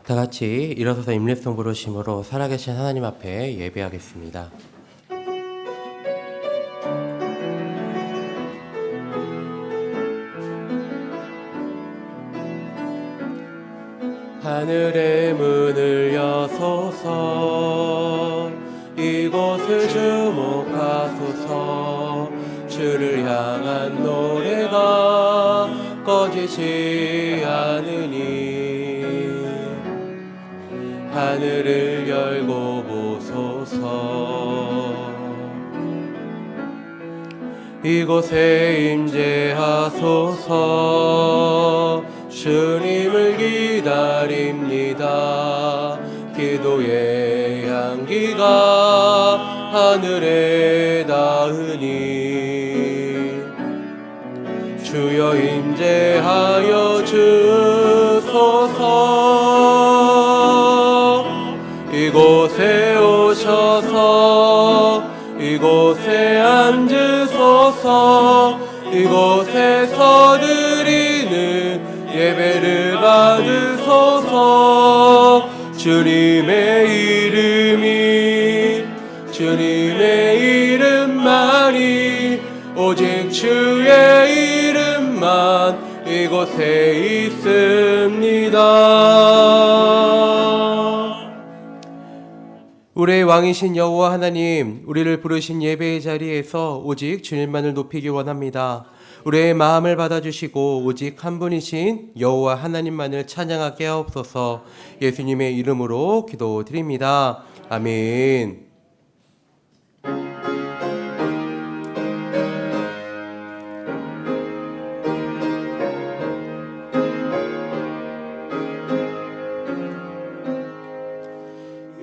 다 같이 일어서서 임례송 부르심으로 살아계신 하나님 앞에 예배하겠습니다. 하늘의 문을 여소서, 이곳을 주목하소서. 주를 향한 노래가 꺼지지 않으니 하늘을 열고 보소서. 이곳에 임재하소서. 주님을 기다립니다. 기도의 향기가 하늘에 닿으니 주여 임재하여 주소서. 이곳에 오셔서 이곳에 앉으소서. 이곳에서 드리는 예배를 받으소서. 주님의 이름만이 오직 주의 이름만 이곳에 있습니다. 우리의 왕이신 여호와 하나님, 우리를 부르신 예배의 자리에서 오직 주님만을 높이기 원합니다. 우리의 마음을 받아주시고 오직 한 분이신 여호와 하나님만을 찬양하게 하옵소서. 예수님의 이름으로 기도드립니다. 아멘.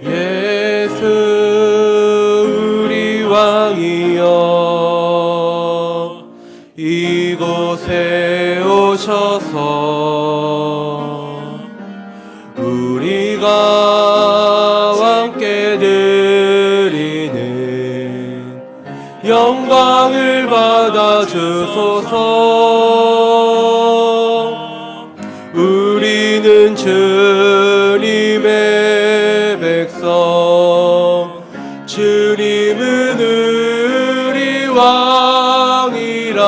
예수 우리 왕이여, 이곳에 오셔서 우리가 함께 드리는 영광을 받아 주소서. 우리는 주님의 백성, 주님은 우리 왕이라.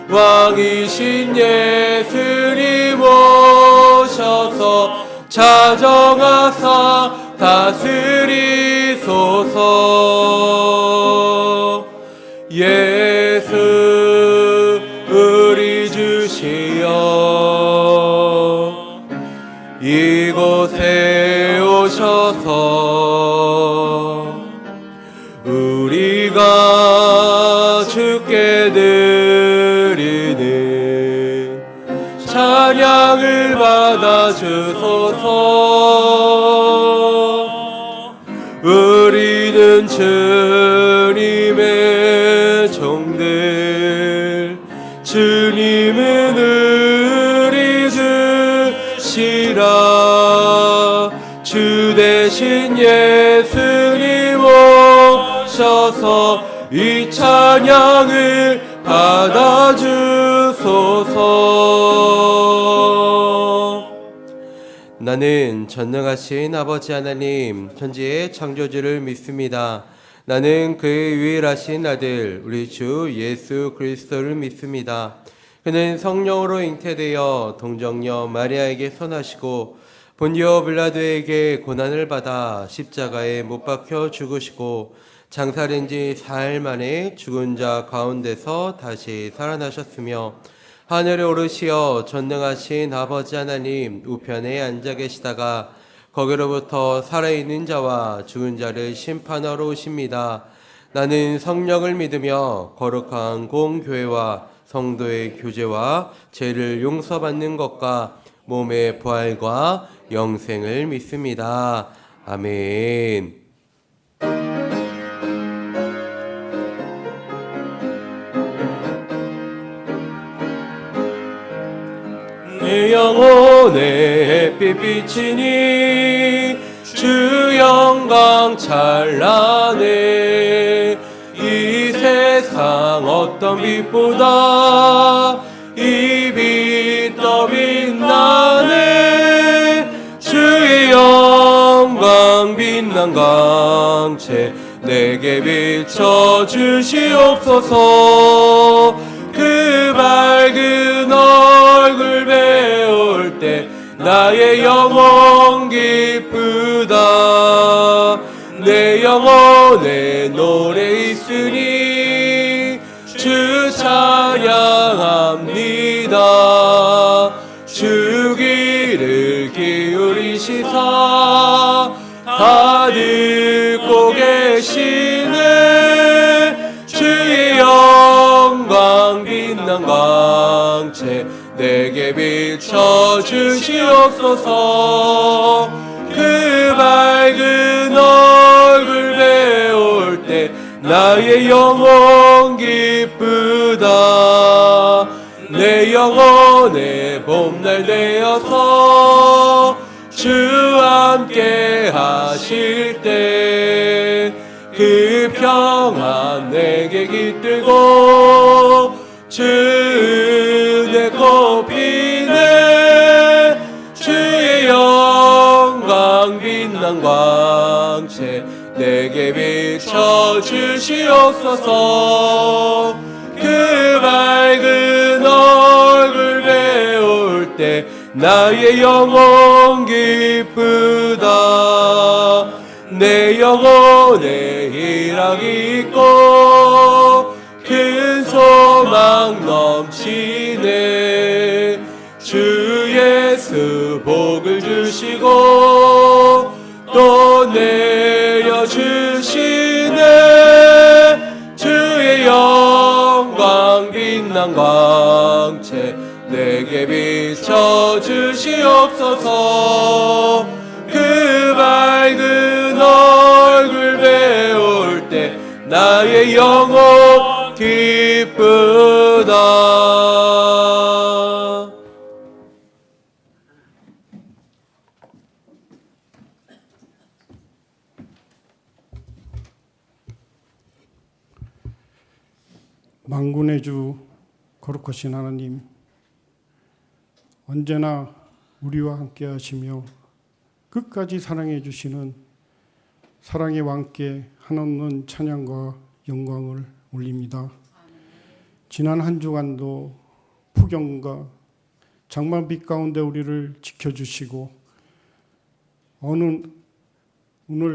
왕이신 예수님 오셔서 자정하사 다스리소서. 예수 우리 주시여, 이곳에 오셔서 우리가 주께 드리는 찬양을 받아 주소서. 우리는 주님의 종들, 주님은 우리 주시라. 주 대신 예수님 오셔서 이 찬양을 받아 주소서. 나는 전능하신 아버지 하나님, 천지의 창조주를 믿습니다. 나는 그의 유일하신 아들 우리 주 예수 그리스도를 믿습니다. 그는 성령으로 잉태되어 동정녀 마리아에게 선하시고 본디오 빌라도에게 고난을 받아 십자가에 못 박혀 죽으시고 장사된 지 4일 만에 죽은 자 가운데서 다시 살아나셨으며 하늘에 오르시어 전능하신 아버지 하나님 우편에 앉아 계시다가 거기로부터 살아있는 자와 죽은 자를 심판하러 오십니다. 나는 성령을 믿으며 거룩한 공교회와 성도의 교제와 죄를 용서받는 것과 몸의 부활과 영생을 믿습니다. 아멘. 내 영혼의 햇빛 비치니 주 영광 찬란해. 이 세상 어떤 빛보다 이 빛 더 빛나네. 빛난 광채 내게 비춰 주시옵소서. 그 밝은 얼굴 배울 때 나의 영혼 기쁘다. 내 영혼에 노래 있으니 주 찬양합니다. 주 귀를 기울이시사 다 듣고 계시네. 주의 영광 빛난 광채 내게 비춰 주시옵소서. 그 밝은 얼굴 배울 때 나의 영혼 기쁘다. 내 영혼의 봄날 되어서 주 함께 하실 때 그 평안 내게 깃들고 주 은혜 꽃피네. 주의 영광 빛난 광채 내게 비춰 주시옵소서. 그 밝은 얼굴 배울 때 나의 영혼 기쁘다. 내 영혼에 희락이 있고 큰 소망 넘치네. 주 예수 복을 주시고 또 내려주시네. 주의 영광 빛난 광채 내게 비춰 주시옵소서. 그 밝은 얼굴 배울 때 나의 영혼 기쁘다. 만군의 주 거룩하신 하나님, 언제나 우리와 함께 하시며 끝까지 사랑해 주시는 사랑의 왕께 한없는 찬양과 영광을 올립니다. 지난 한 주간도 폭염과 장맛빛 가운데 우리를 지켜주시고 오늘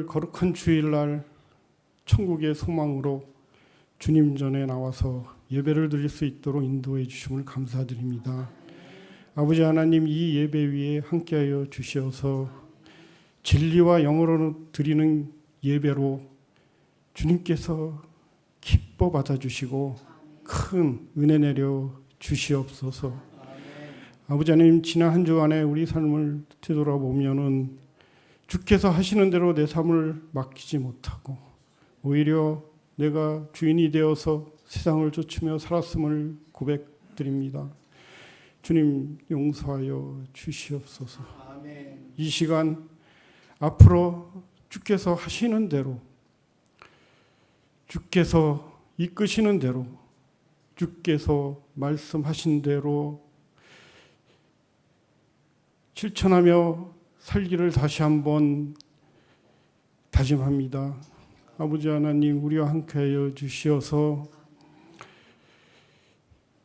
거룩한 주일날 천국의 소망으로 주님 전에 나와서 예배를 드릴 수 있도록 인도해 주심을 감사드립니다. 아버지 하나님, 이 예배 위에 함께하여 주시어서 진리와 영어로 드리는 예배로 주님께서 기뻐 받아주시고 큰 은혜 내려 주시옵소서. 아버지 하나님, 지난 한 주간에 우리 삶을 되돌아보면은 주께서 하시는 대로 내 삶을 맡기지 못하고 오히려 내가 주인이 되어서 세상을 쫓으며 살았음을 고백드립니다. 주님 용서하여 주시옵소서. 아멘. 이 시간 앞으로 주께서 하시는 대로, 주께서 이끄시는 대로, 주께서 말씀하신 대로 실천하며 살기를 다시 한번 다짐합니다. 아버지 하나님, 우리와 함께하여 주시어서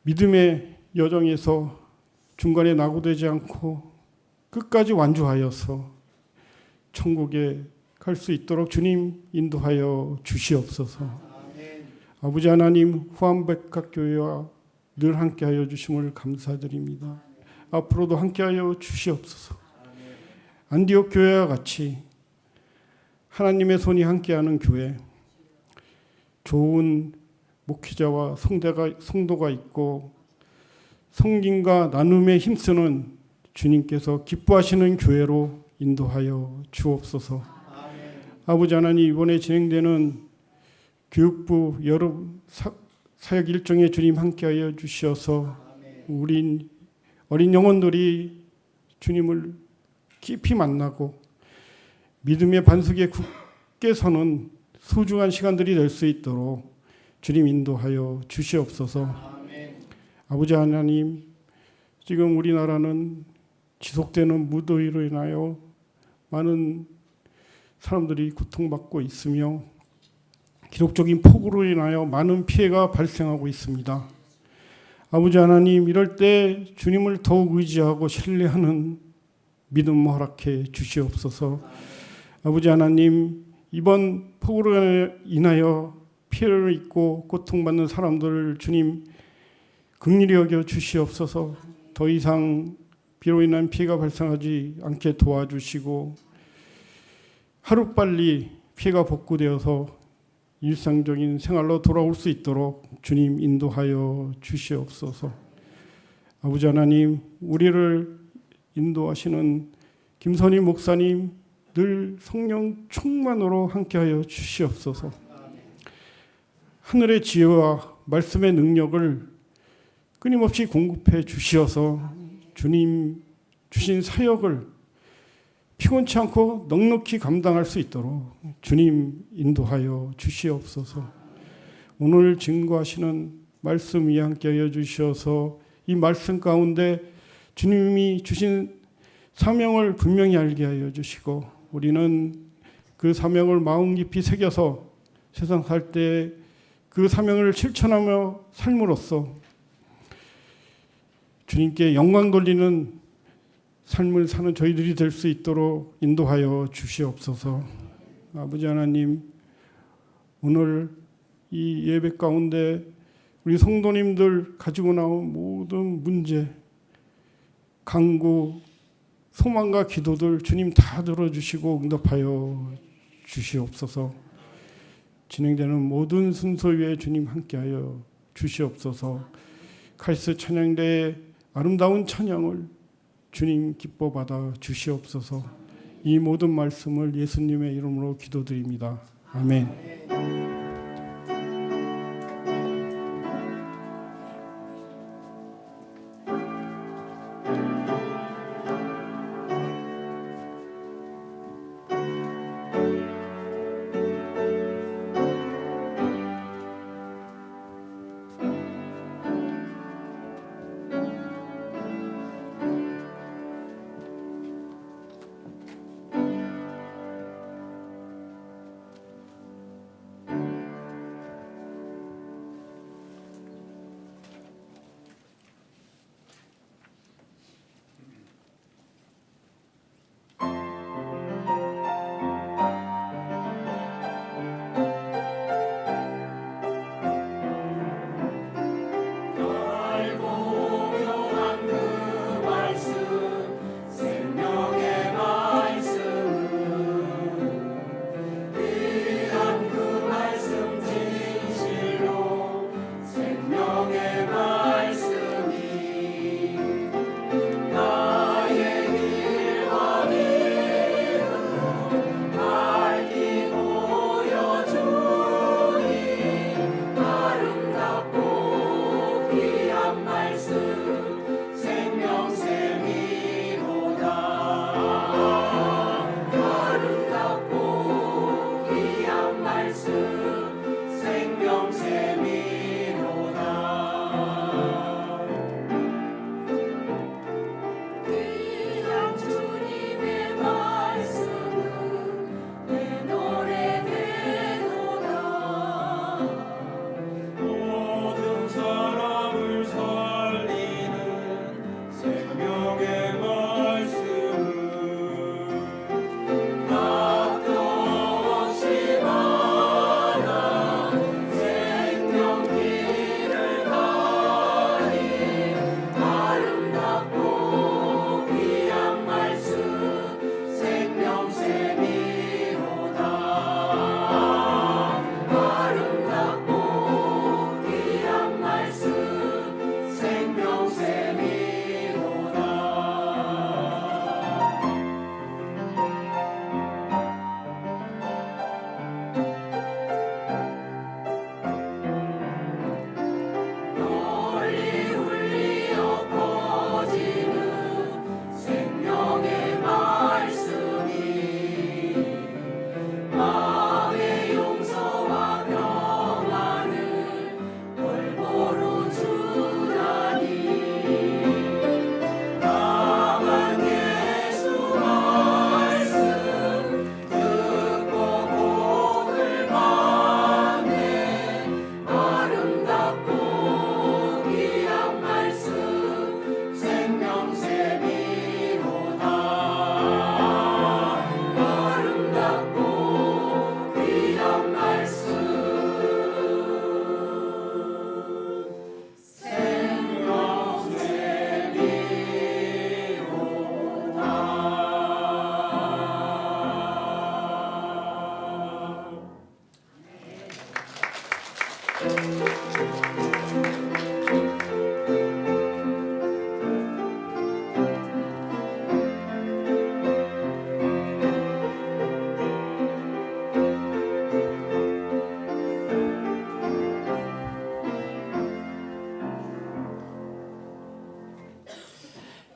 믿음의 여정에서 중간에 낙오되지 않고 끝까지 완주하여서 천국에 갈 수 있도록 주님 인도하여 주시옵소서. 아멘. 아버지 하나님, 후암백학교회와 늘 함께하여 주심을 감사드립니다. 앞으로도 함께하여 주시옵소서. 아멘. 안디옥 교회와 같이 하나님의 손이 함께하는 교회, 좋은 목회자와 성도가 있고 성김과 나눔에 힘쓰는 주님께서 기뻐하시는 교회로 인도하여 주옵소서. 아멘. 아버지 하나님, 이번에 진행되는 교육부 여름 사역 일정에 주님 함께하여 주시어서 우리 어린 영혼들이 주님을 깊이 만나고 믿음의 반석에 굳게 서는 소중한 시간들이 될 수 있도록 주님 인도하여 주시옵소서. 아멘. 아버지 하나님, 지금 우리나라는 지속되는 무더위로 인하여 많은 사람들이 고통받고 있으며 기록적인 폭우로 인하여 많은 피해가 발생하고 있습니다. 아버지 하나님, 이럴 때 주님을 더욱 의지하고 신뢰하는 믿음 허락해 주시옵소서. 아버지 하나님, 이번 폭우로 인하여 피해를 입고 고통받는 사람들을 주님 긍휼히 여겨 주시옵소서. 더 이상 비로 인한 피해가 발생하지 않게 도와주시고 하루빨리 피해가 복구되어서 일상적인 생활로 돌아올 수 있도록 주님 인도하여 주시옵소서. 아버지 하나님, 우리를 인도하시는 김선희 목사님 늘 성령 충만으로 함께하여 주시옵소서. 하늘의 지혜와 말씀의 능력을 끊임없이 공급해 주시어서 주님 주신 사역을 피곤치 않고 넉넉히 감당할 수 있도록 주님 인도하여 주시옵소서. 오늘 증거하시는 말씀 위에 함께하여 주셔서 이 말씀 가운데 주님이 주신 사명을 분명히 알게 하여 주시고 우리는 그 사명을 마음 깊이 새겨서 세상 살 때 그 사명을 실천하며 삶으로써 주님께 영광 돌리는 삶을 사는 저희들이 될 수 있도록 인도하여 주시옵소서. 아버지 하나님, 오늘 이 예배 가운데 우리 성도님들 가지고 나온 모든 문제, 간구, 소망과 기도들 주님 다 들어주시고 응답하여 주시옵소서. 진행되는 모든 순서 위에 주님 함께하여 주시옵소서. 카리스 찬양대의 아름다운 찬양을 주님 기뻐 받아 주시옵소서. 이 모든 말씀을 예수님의 이름으로 기도드립니다. 아멘.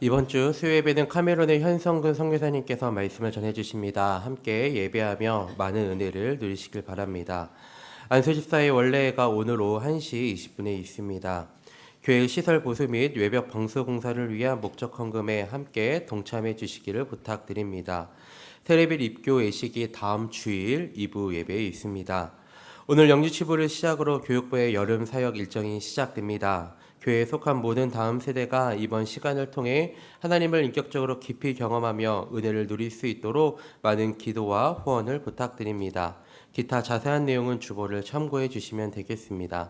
이번 주 수요예배는 카메론의 현성근 선교사님께서 말씀을 전해주십니다. 함께 예배하며 많은 은혜를 누리시길 바랍니다. 안수집사의 원래가 오늘 오후 1시 20분에 있습니다. 교회 시설 보수 및 외벽 방수 공사를 위한 목적 헌금에 함께 동참해 주시기를 부탁드립니다. 테레빌 입교 예식이 다음 주일 2부 예배에 있습니다. 오늘 영주치부를 시작으로 교육부의 여름 사역 일정이 시작됩니다. 교회에 속한 모든 다음 세대가 이번 시간을 통해 하나님을 인격적으로 깊이 경험하며 은혜를 누릴 수 있도록 많은 기도와 후원을 부탁드립니다. 기타 자세한 내용은 주보를 참고해 주시면 되겠습니다.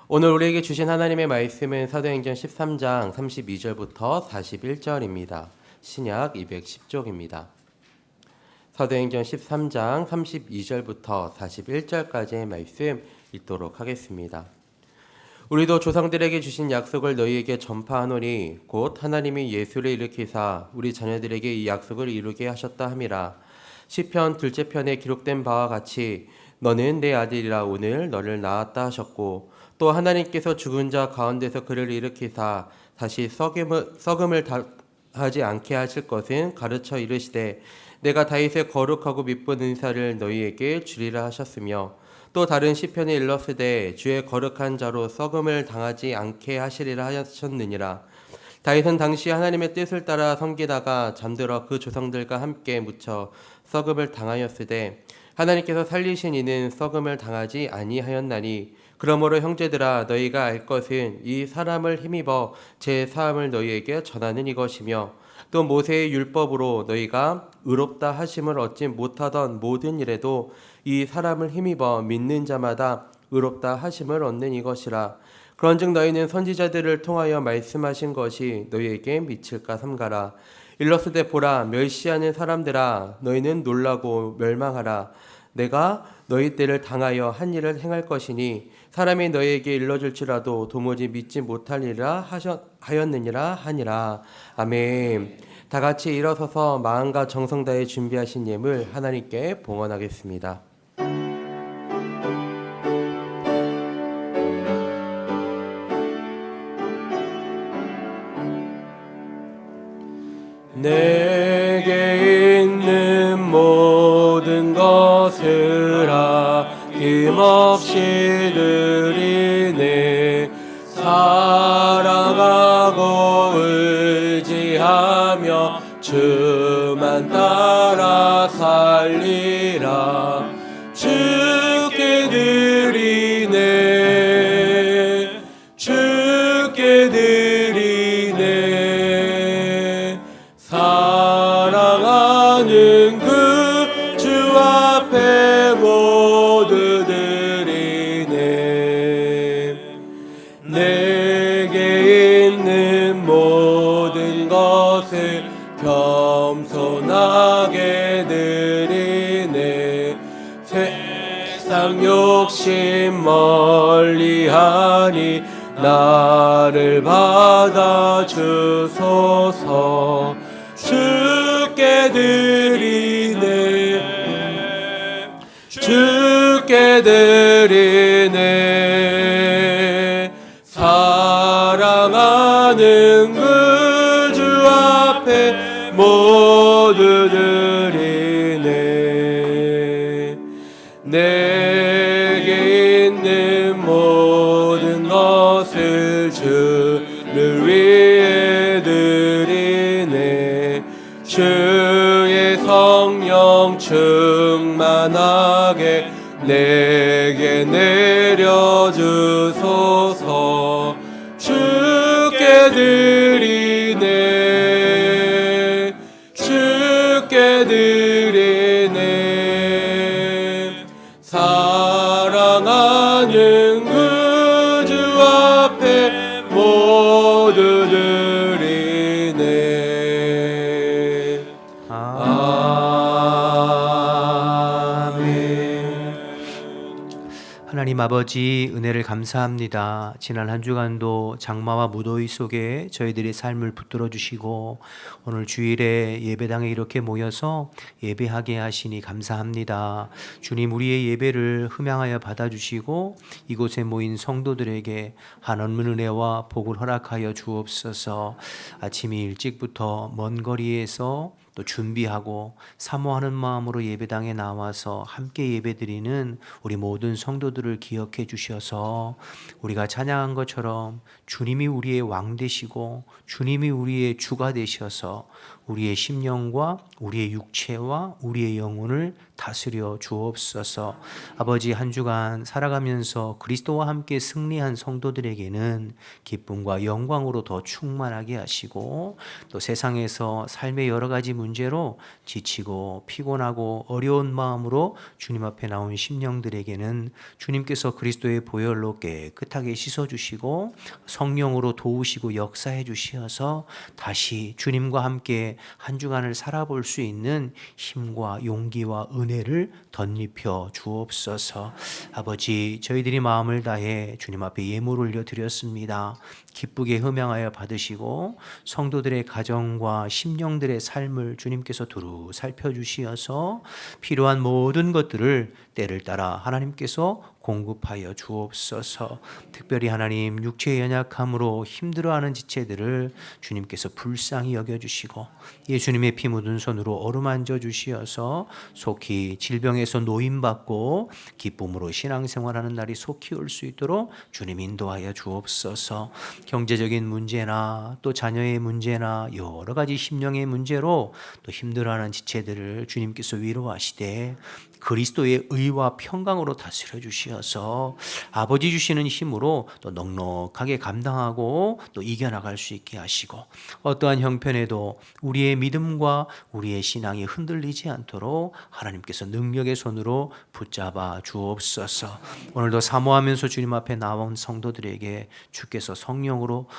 오늘 우리에게 주신 하나님의 말씀은 사도행전 13장 32절부터 41절입니다. 신약 210쪽입니다. 사도행전 13장 32절부터 41절까지의 말씀 읽도록 하겠습니다. 우리도 조상들에게 주신 약속을 너희에게 전파하노니 곧 하나님이 예수를 일으키사 우리 자녀들에게 이 약속을 이루게 하셨다 함이라. 시편 둘째 편에 기록된 바와 같이 너는 내 아들이라 오늘 너를 낳았다 하셨고 또 하나님께서 죽은 자 가운데서 그를 일으키사 다시 썩음을 하지 않게 하실 것은 가르쳐 이르시되 내가 다윗의 거룩하고 미쁜 은사를 너희에게 주리라 하셨으며 또 다른 시편에 일렀으되 주의 거룩한 자로 썩음을 당하지 않게 하시리라 하셨느니라. 다윗은 당시 하나님의 뜻을 따라 섬기다가 잠들어 그 조상들과 함께 묻혀 썩음을 당하였으되 하나님께서 살리신 이는 썩음을 당하지 아니하였나니 그러므로 형제들아 너희가 알 것은 이 사람을 힘입어 제 사함을 너희에게 전하는 이것이며 또 모세의 율법으로 너희가 의롭다 하심을 얻지 못하던 모든 일에도 이 사람을 힘입어 믿는 자마다 의롭다 하심을 얻는 이것이라. 그런즉 너희는 선지자들을 통하여 말씀하신 것이 너희에게 미칠까 삼가라. 일러스되 보라 멸시하는 사람들아 너희는 놀라고 멸망하라. 내가 너희 때를 당하여 한 일을 행할 것이니 사람이 너희에게 일러줄지라도 도무지 믿지 못하리라 하였느니라 하니라. 아멘. 다 같이 일어서서 마음과 정성 다해 준비하신 예물 하나님께 봉헌하겠습니다. 내게 있는 모든 것을 아낌없이 드리네. 사랑하고 의지하며 주만 따라 살리라. 주께 드리네. 주께 드리네. 사랑하는 그 주 앞에 모두 드리네. 내게 있는 모든 것을 겸손하게 드리네. 세상 욕심 멀리하니 나를 받아 주소서. 주께 드리네. 주께 드리네. 사랑하는 그 주 앞에 모두 드리네. 내게 있는 모든 것을 주를 위해 드리네. 주의 성령 충만하게 내게 내려주소서. 주께 드리네. 주께 드리네. 사랑하는 그 주 앞에 모두 드리네. 아멘. 하나님 아버지 은혜를 감사합니다. 지난 한 주간도 장마와 무더위 속에 저희들의 삶을 붙들어 주시고 오늘 주일에 예배당에 이렇게 모여서 예배하게 하시니 감사합니다. 주님, 우리의 예배를 흠양하여 받아주시고 이곳에 모인 성도들에게 한없는 은혜와 복을 허락하여 주옵소서. 아침이 일찍부터 먼 거리에서 또 준비하고 사모하는 마음으로 예배당에 나와서 함께 예배드리는 우리 모든 성도들을 기억해 주셔서 우리가 찬양한 것처럼 주님이 우리의 왕 되시고 주님이 우리의 주가 되셔서 우리의 심령과 우리의 육체와 우리의 영혼을 다스려 주옵소서. 아버지, 한 주간 살아가면서 그리스도와 함께 승리한 성도들에게는 기쁨과 영광으로 더 충만하게 하시고 또 세상에서 삶의 여러 가지 문제로 지치고 피곤하고 어려운 마음으로 주님 앞에 나온 심령들에게는 주님께서 그리스도의 보혈로 깨끗하게 씻어주시고 성령으로 도우시고 역사해 주시어서 다시 주님과 함께 한 주간을 살아볼 수 있는 힘과 용기와 은혜를 덧입혀 주옵소서. 아버지, 저희들이 마음을 다해 주님 앞에 예물 올려 드렸습니다. 기쁘게 흠양하여 받으시고 성도들의 가정과 심령들의 삶을 주님께서 두루 살펴주시어서 필요한 모든 것들을 때를 따라 하나님께서 공급하여 주옵소서. 특별히 하나님, 육체의 연약함으로 힘들어하는 지체들을 주님께서 불쌍히 여겨주시고 예수님의 피 묻은 손으로 어루만져 주시어서 속히 질병에서 노임받고 기쁨으로 신앙생활하는 날이 속히 올 수 있도록 주님 인도하여 주옵소서. 경제적인 문제나 또 자녀의 문제나 여러 가지 심령의 문제로 또 힘들어하는 지체들을 주님께서 위로하시되 그리스도의 의와 평강으로 다스려 주시어서 아버지 주시는 힘으로 또 넉넉하게 감당하고 또 이겨나갈 수 있게 하시고 어떠한 형편에도 우리의 믿음과 우리의 신앙이 흔들리지 않도록 하나님께서 능력의 손으로 붙잡아 주옵소서. 오늘도 사모하면서 주님 앞에 나온 성도들에게 주께서 성령으로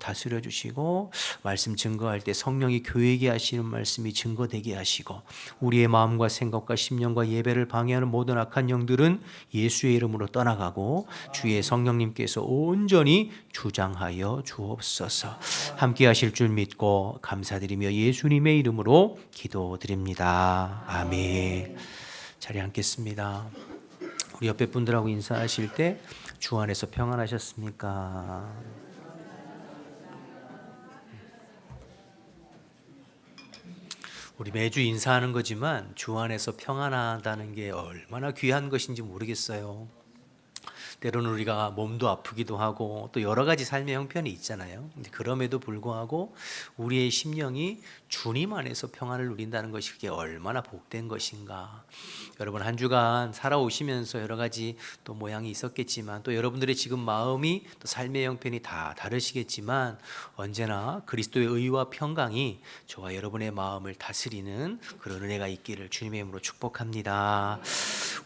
다스려 주시고 말씀 증거할 때 성령이 교회에게 하시는 말씀이 증거되게 하시고 우리의 마음과 생각과 심령과 예배를 방해하는 모든 악한 영들은 예수의 이름으로 떠나가고 주의 성령님께서 온전히 주장하여 주옵소서. 함께 하실 줄 믿고 감사드리며 예수님의 이름으로 기도드립니다. 아멘. 자리에 앉겠습니다. 우리 옆에 분들하고 인사하실 때 주 안에서 평안하셨습니까? 우리 매주 인사하는 거지만 주 안에서 평안하다는 게 얼마나 귀한 것인지 모르겠어요. 때로는 우리가 몸도 아프기도 하고 또 여러 가지 삶의 형편이 있잖아요. 근데 그럼에도 불구하고 우리의 심령이 주님 안에서 평안을 누린다는 것이 그게 얼마나 복된 것인가. 여러분, 한 주간 살아오시면서 여러 가지 또 모양이 있었겠지만 또 여러분들의 지금 마음이 또 삶의 형편이 다 다르시겠지만 언제나 그리스도의 의와 평강이 저와 여러분의 마음을 다스리는 그런 은혜가 있기를 주님의 이름으로 축복합니다.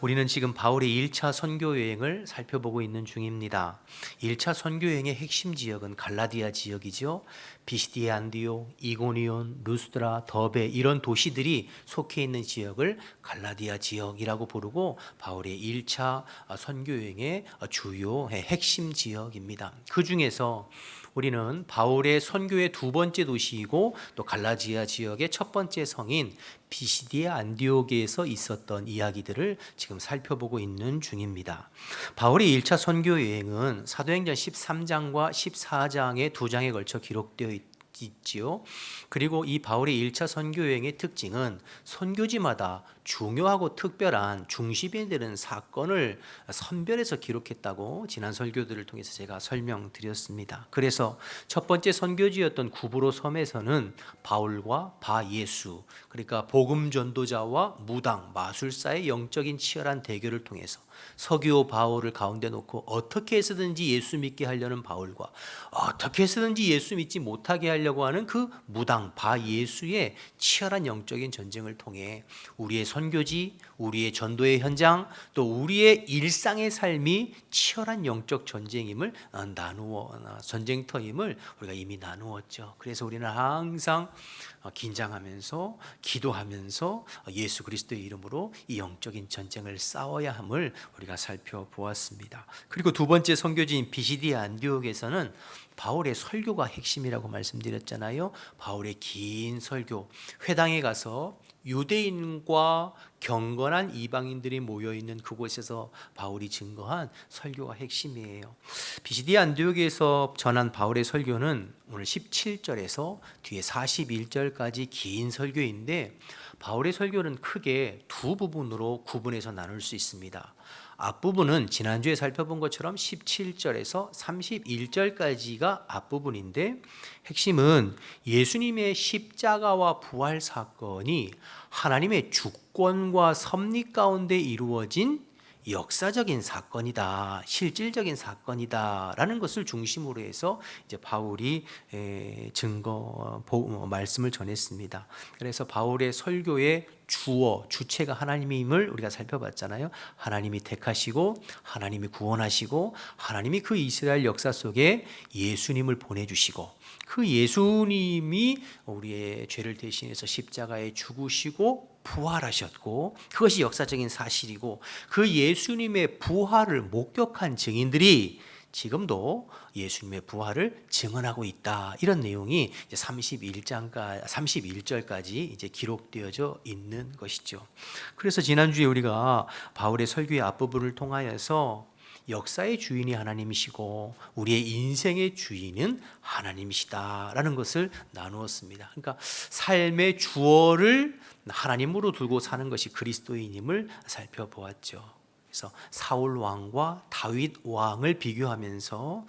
우리는 지금 바울의 1차 선교 여행을 살펴보고 있는 중입니다. 1차 선교 여행의 핵심 지역은 갈라디아 지역이죠. 비시디아, 안디옥, 이고니온, 루스드라, 더베 이런 도시들이 속해 있는 지역을 갈라디아 지역이라고 부르고 바울의 1차 선교 여행의 주요 핵심 지역입니다. 그 중에서 우리는 바울의 선교의 두 번째 도시이고 또 갈라디아 지역의 첫 번째 성인 비시디아 안디옥에서 있었던 이야기들을 지금 살펴보고 있는 중입니다. 바울의 1차 선교 여행은 사도행전 13장과 14장의 두 장에 걸쳐 기록되어 있지요. 그리고 이 바울의 1차 선교 여행의 특징은 선교지마다 중요하고 특별한 중심이 되는 사건을 선별해서 기록했다고 지난 설교들을 통해서 제가 설명드렸습니다. 그래서 첫 번째 선교지였던 구브로 섬에서는 바울과 바예수, 그러니까 복음 전도자와 무당, 마술사의 영적인 치열한 대결을 통해서 서기오 바울을 가운데 놓고 어떻게 해서든지 예수 믿게 하려는 바울과 어떻게 해서든지 예수 믿지 못하게 하려고 하는 그 무당 바예수의 치열한 영적인 전쟁을 통해 우리의 선교지, 우리의 전도의 현장, 또 우리의 일상의 삶이 치열한 영적 전쟁임을 전쟁터임을 우리가 이미 나누었죠. 그래서 우리는 항상 긴장하면서 기도하면서 예수 그리스도의 이름으로 이 영적인 전쟁을 싸워야 함을 우리가 살펴보았습니다. 그리고 두 번째 선교지인 비시디아 안디옥에서는 바울의 설교가 핵심이라고 말씀드렸잖아요. 바울의 긴 설교, 회당에 가서 유대인과 경건한 이방인들이 모여있는 그곳에서 바울이 증거한 설교가 핵심이에요. 비시디아 안디옥에서 전한 바울의 설교는 오늘 17절에서 뒤에 41절까지 긴 설교인데, 바울의 설교는 크게 두 부분으로 구분해서 나눌 수 있습니다. 앞부분은 지난주에 살펴본 것처럼 17절에서 31절까지가 앞부분인데, 핵심은 예수님의 십자가와 부활 사건이 하나님의 주권과 섭리 가운데 이루어진 역사적인 사건이다, 실질적인 사건이다라는 것을 중심으로 해서 이제 바울이 말씀을 전했습니다. 그래서 바울의 설교의 주체가 하나님임을 우리가 살펴봤잖아요. 하나님이 택하시고 하나님이 구원하시고 하나님이 그 이스라엘 역사 속에 예수님을 보내주시고, 그 예수님이 우리의 죄를 대신해서 십자가에 죽으시고 부활하셨고, 그것이 역사적인 사실이고, 그 예수님의 부활을 목격한 증인들이 지금도 예수님의 부활을 증언하고 있다. 이런 내용이 이제 31절까지 이제 기록되어져 있는 것이죠. 그래서 지난주에 우리가 바울의 설교의 앞부분을 통하여서 역사의 주인이 하나님이시고 우리의 인생의 주인은 하나님이시다라는 것을 나누었습니다. 그러니까 삶의 주어를 하나님으로 두고 사는 것이 그리스도인임을 살펴보았죠. 그래서 사울 왕과 다윗 왕을 비교하면서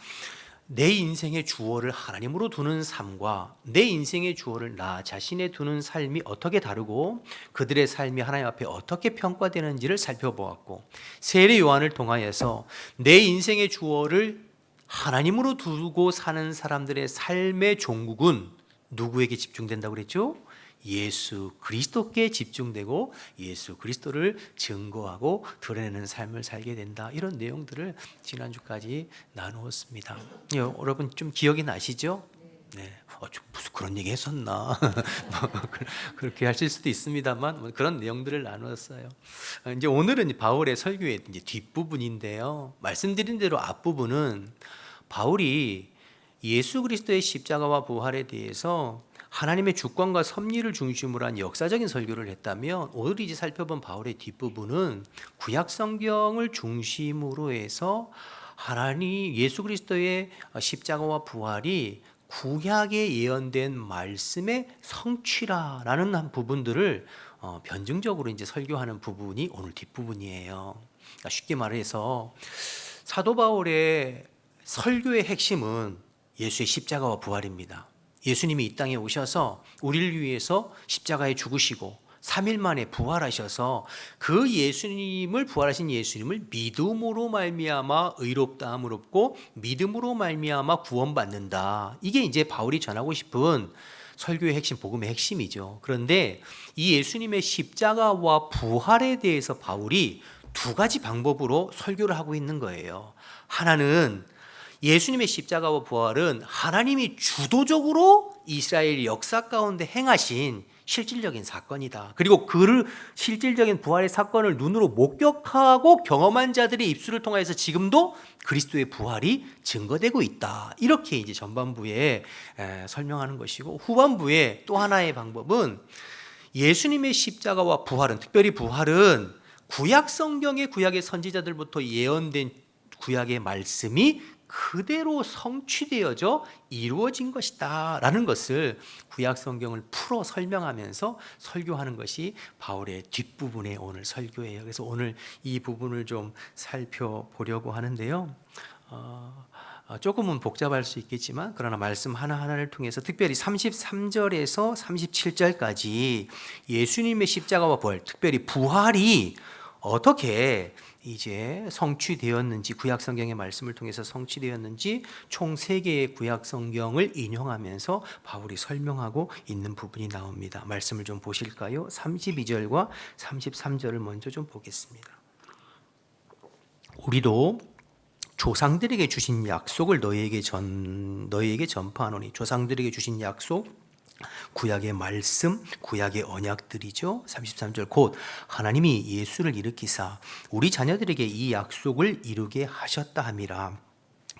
내 인생의 주어를 하나님으로 두는 삶과 내 인생의 주어를 나 자신에 두는 삶이 어떻게 다르고 그들의 삶이 하나님 앞에 어떻게 평가되는지를 살펴보았고, 세례 요한을 통하여서 내 인생의 주어를 하나님으로 두고 사는 사람들의 삶의 종국은 누구에게 집중된다고 그랬죠? 예수 그리스도께 집중되고 예수 그리스도를 증거하고 드러내는 삶을 살게 된다. 이런 내용들을 지난주까지 나누었습니다. 여러분 좀 기억이 나시죠? 네. 무슨 그런 얘기 했었나? 그렇게 하실 수도 있습니다만 그런 내용들을 나누었어요. 이제 오늘은 바울의 설교의 이제 뒷부분인데요. 말씀드린 대로 앞부분은 바울이 예수 그리스도의 십자가와 부활에 대해서 하나님의 주권과 섭리를 중심으로 한 역사적인 설교를 했다면, 오늘 이제 살펴본 바울의 뒷부분은 구약 성경을 중심으로 해서 하나님 예수 그리스도의 십자가와 부활이 구약에 예언된 말씀의 성취라라는 한 부분들을 변증적으로 이제 설교하는 부분이 오늘 뒷부분이에요. 그러니까 쉽게 말해서 사도 바울의 설교의 핵심은 예수의 십자가와 부활입니다. 예수님이 이 땅에 오셔서 우리를 위해서 십자가에 죽으시고 3일 만에 부활하셔서 그 예수님을, 부활하신 예수님을 믿음으로 말미암아 의롭다함을 얻고 믿음으로 말미암아 구원받는다. 이게 이제 바울이 전하고 싶은 설교의 핵심, 복음의 핵심이죠. 그런데 이 예수님의 십자가와 부활에 대해서 바울이 두 가지 방법으로 설교를 하고 있는 거예요. 하나는 예수님의 십자가와 부활은 하나님이 주도적으로 이스라엘 역사 가운데 행하신 실질적인 사건이다. 그리고 그 실질적인 부활의 사건을 눈으로 목격하고 경험한 자들의 입술을 통해서 지금도 그리스도의 부활이 증거되고 있다. 이렇게 이제 전반부에 설명하는 것이고, 후반부에 또 하나의 방법은 예수님의 십자가와 부활은, 특별히 부활은 구약 성경의 구약의 선지자들부터 예언된 구약의 말씀이 그대로 성취되어져 이루어진 것이다 라는 것을 구약 성경을 풀어 설명하면서 설교하는 것이 바울의 뒷부분의 오늘 설교예요. 그래서 오늘 이 부분을 좀 살펴보려고 하는데요. 조금은 복잡할 수 있겠지만 그러나 말씀 하나하나를 통해서 특별히 33절에서 37절까지 예수님의 십자가와 부활, 특별히 부활이 어떻게 이제 성취되었는지, 구약 성경의 말씀을 통해서 성취되었는지 총 3개의 구약 성경을 인용하면서 바울이 설명하고 있는 부분이 나옵니다. 말씀을 좀 보실까요? 32절과 33절을 먼저 좀 보겠습니다. 우리도 조상들에게 주신 약속을 너희에게 전파하노니. 조상들에게 주신 약속, 구약의 말씀, 구약의 언약들이죠. 33절 곧 하나님이 예수를 일으키사 우리 자녀들에게 이 약속을 이루게 하셨다 함이라.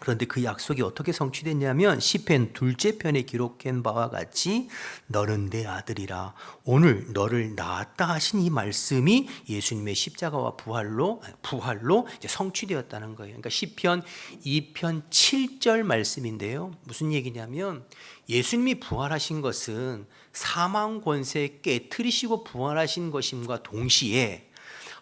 그런데 그 약속이 어떻게 성취됐냐면 시편 2째 편에 기록된 바와 같이 너는 내 아들이라 오늘 너를 낳았다 하신 이 말씀이 예수님의 십자가와 부활로 이제 성취되었다는 거예요. 그러니까 시편 2편 7절 말씀인데요. 무슨 얘기냐면 예수님이 부활하신 것은 사망 권세 깨트리시고 부활하신 것임과 동시에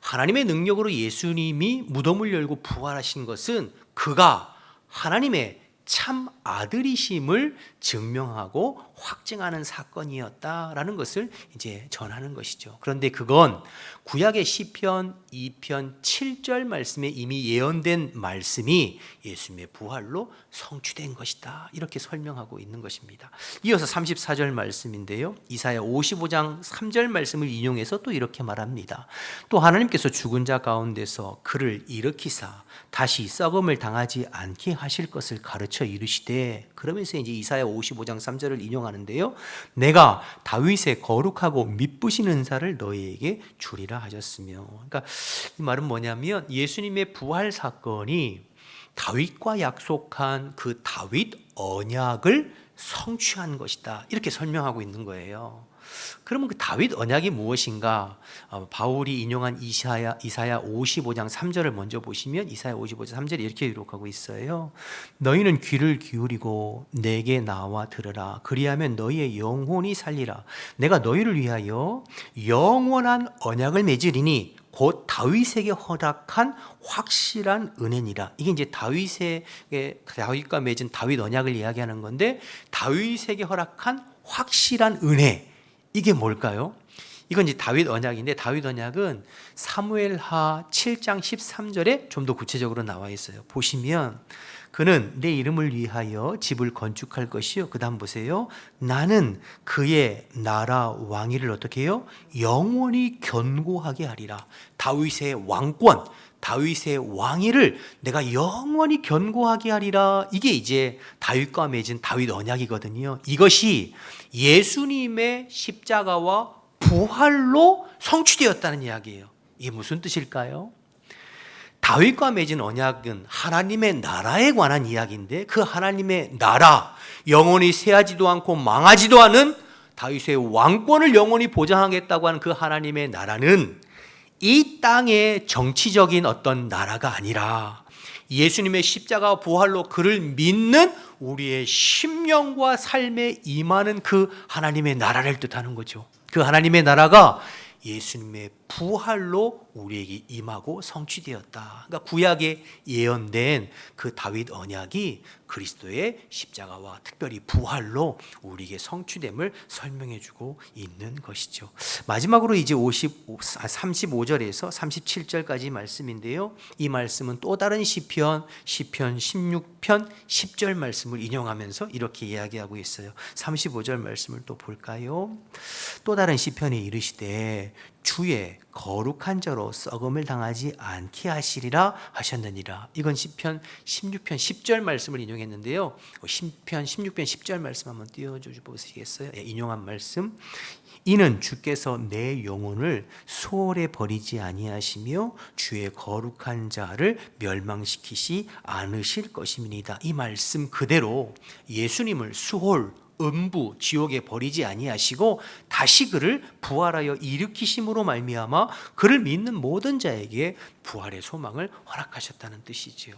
하나님의 능력으로 예수님이 무덤을 열고 부활하신 것은 그가 하나님의 참 아들이심을 증명하고 확증하는 사건이었다라는 것을 이제 전하는 것이죠. 그런데 그건 구약의 시편 2편 7절 말씀에 이미 예언된 말씀이 예수님의 부활로 성취된 것이다. 이렇게 설명하고 있는 것입니다. 이어서 34절 말씀인데요. 이사야 55장 3절 말씀을 인용해서 또 이렇게 말합니다. 또 하나님께서 죽은 자 가운데서 그를 일으키사 다시 썩음을 당하지 않게 하실 것을 가르쳐 이르시되, 그러면서 이제 이사야 55장 3절을 인용하는데요. 내가 다윗의 거룩하고 미쁘신 은사를 너희에게 주리라 하셨으며. 그러니까 이 말은 뭐냐면 예수님의 부활 사건이 다윗과 약속한 그 다윗 언약을 성취한 것이다. 이렇게 설명하고 있는 거예요. 그러면 그 다윗 언약이 무엇인가? 바울이 인용한 이사야 55장 3절을 먼저 보시면 이사야 55장 3절이 이렇게 기록하고 있어요. 너희는 귀를 기울이고 내게 나와 들으라. 그리하면 너희의 영혼이 살리라. 내가 너희를 위하여 영원한 언약을 맺으리니 곧 다윗에게 허락한 확실한 은혜니라. 이게 이제 다윗과 맺은 다윗 언약을 이야기하는 건데, 다윗에게 허락한 확실한 은혜, 이게 뭘까요? 이건 이제 다윗 언약인데, 다윗 언약은 사무엘하 7장 13절에 좀 더 구체적으로 나와 있어요. 보시면 그는 내 이름을 위하여 집을 건축할 것이요. 그 다음 보세요. 나는 그의 나라 왕위를 어떻게 해요? 영원히 견고하게 하리라. 다윗의 왕권, 다윗의 왕위를 내가 영원히 견고하게 하리라. 이게 이제 다윗과 맺은 다윗 언약이거든요. 이것이 예수님의 십자가와 부활로 성취되었다는 이야기예요. 이게 무슨 뜻일까요? 다윗과 맺은 언약은 하나님의 나라에 관한 이야기인데, 그 하나님의 나라, 영원히 쇠하지도 않고 망하지도 않은 다윗의 왕권을 영원히 보장하겠다고 하는 그 하나님의 나라는 이 땅의 정치적인 어떤 나라가 아니라 예수님의 십자가 부활로 그를 믿는 우리의 심령과 삶에 임하는 그 하나님의 나라를 뜻하는 거죠. 그 하나님의 나라가 예수님의 부활로 우리에게 임하고 성취되었다. 그러니까 구약에 예언된 그 다윗 언약이 그리스도의 십자가와 특별히 부활로 우리에게 성취됨을 설명해주고 있는 것이죠. 마지막으로 이제 35절에서 37절까지 말씀인데요. 이 말씀은 또 다른 시편 16편 10절 말씀을 인용하면서 이렇게 이야기하고 있어요. 35절 말씀을 또 볼까요? 또 다른 시편에 이르시되 주의 거룩한 자로 썩음을 당하지 않게 하시리라 하셨느니라. 이건 시편 16편 10절 말씀을 인용했는데요. 시편 16편 10절 말씀 한번 띄워주시겠어요? 인용한 말씀. 이는 주께서 내 영혼을 수월에 버리지 아니하시며 주의 거룩한 자를 멸망시키시 않으실 것임이니이다. 이 말씀 그대로 예수님을 수월, 음부, 지옥에 버리지 아니하시고 다시 그를 부활하여 일으키심으로 말미암아 그를 믿는 모든 자에게 부활의 소망을 허락하셨다는 뜻이지요.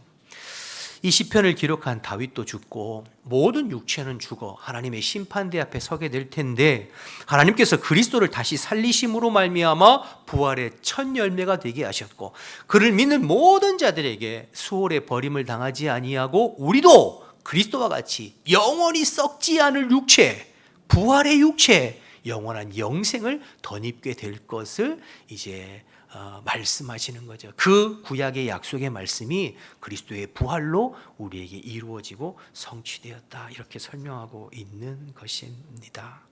이 시편을 기록한 다윗도 죽고 모든 육체는 죽어 하나님의 심판대 앞에 서게 될 텐데, 하나님께서 그리스도를 다시 살리심으로 말미암아 부활의 첫 열매가 되게 하셨고 그를 믿는 모든 자들에게 수월의 버림을 당하지 아니하고 우리도 그리스도와 같이 영원히 썩지 않을 육체, 부활의 육체, 영원한 영생을 덧입게 될 것을 이제 말씀하시는 거죠. 그 구약의 약속의 말씀이 그리스도의 부활로 우리에게 이루어지고 성취되었다, 이렇게 설명하고 있는 것입니다.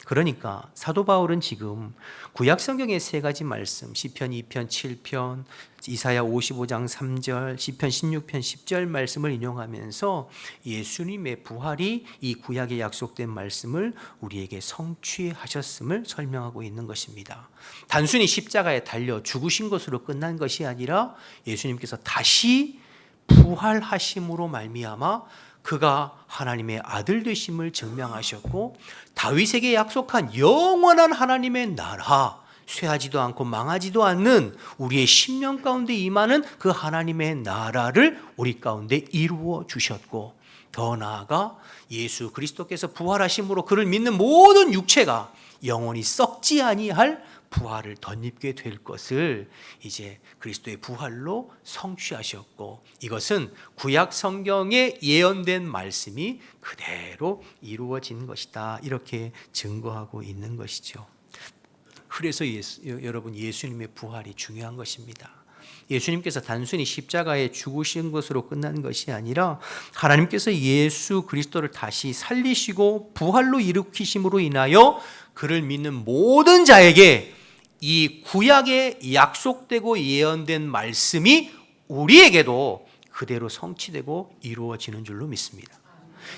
그러니까 사도 바울은 지금 구약 성경의 세 가지 말씀, 시편 2편 7편, 이사야 55장 3절, 시편 16편 10절 말씀을 인용하면서 예수님의 부활이 이 구약에 약속된 말씀을 우리에게 성취하셨음을 설명하고 있는 것입니다. 단순히 십자가에 달려 죽으신 것으로 끝난 것이 아니라 예수님께서 다시 부활하심으로 말미암아 그가 하나님의 아들 되심을 증명하셨고, 다윗에게 약속한 영원한 하나님의 나라, 쇠하지도 않고 망하지도 않는 우리의 심령 가운데 임하는 그 하나님의 나라를 우리 가운데 이루어 주셨고, 더 나아가 예수 그리스도께서 부활하심으로 그를 믿는 모든 육체가 영원히 썩지 아니할 부활을 덧입게 될 것을 이제 그리스도의 부활로 성취하셨고, 이것은 구약 성경에 예언된 말씀이 그대로 이루어진 것이다, 이렇게 증거하고 있는 것이죠. 그래서 여러분, 예수님의 부활이 중요한 것입니다. 예수님께서 단순히 십자가에 죽으신 것으로 끝난 것이 아니라 하나님께서 예수 그리스도를 다시 살리시고 부활로 일으키심으로 인하여 그를 믿는 모든 자에게 이 구약에 약속되고 예언된 말씀이 우리에게도 그대로 성취되고 이루어지는 줄로 믿습니다.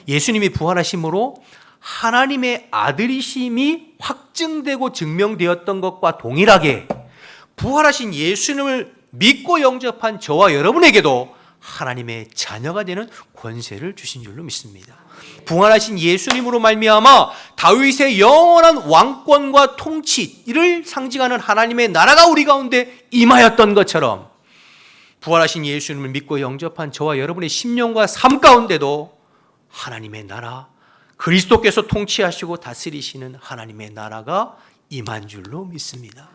예수님이 부활하심으로 하나님의 아들이심이 확증되고 증명되었던 것과 동일하게 부활하신 예수님을 믿고 영접한 저와 여러분에게도 하나님의 자녀가 되는 권세를 주신 줄로 믿습니다. 부활하신 예수님으로 말미암아 다윗의 영원한 왕권과 통치를 상징하는 하나님의 나라가 우리 가운데 임하였던 것처럼, 부활하신 예수님을 믿고 영접한 저와 여러분의 심령과 삶 가운데도 하나님의 나라, 그리스도께서 통치하시고 다스리시는 하나님의 나라가 임한 줄로 믿습니다.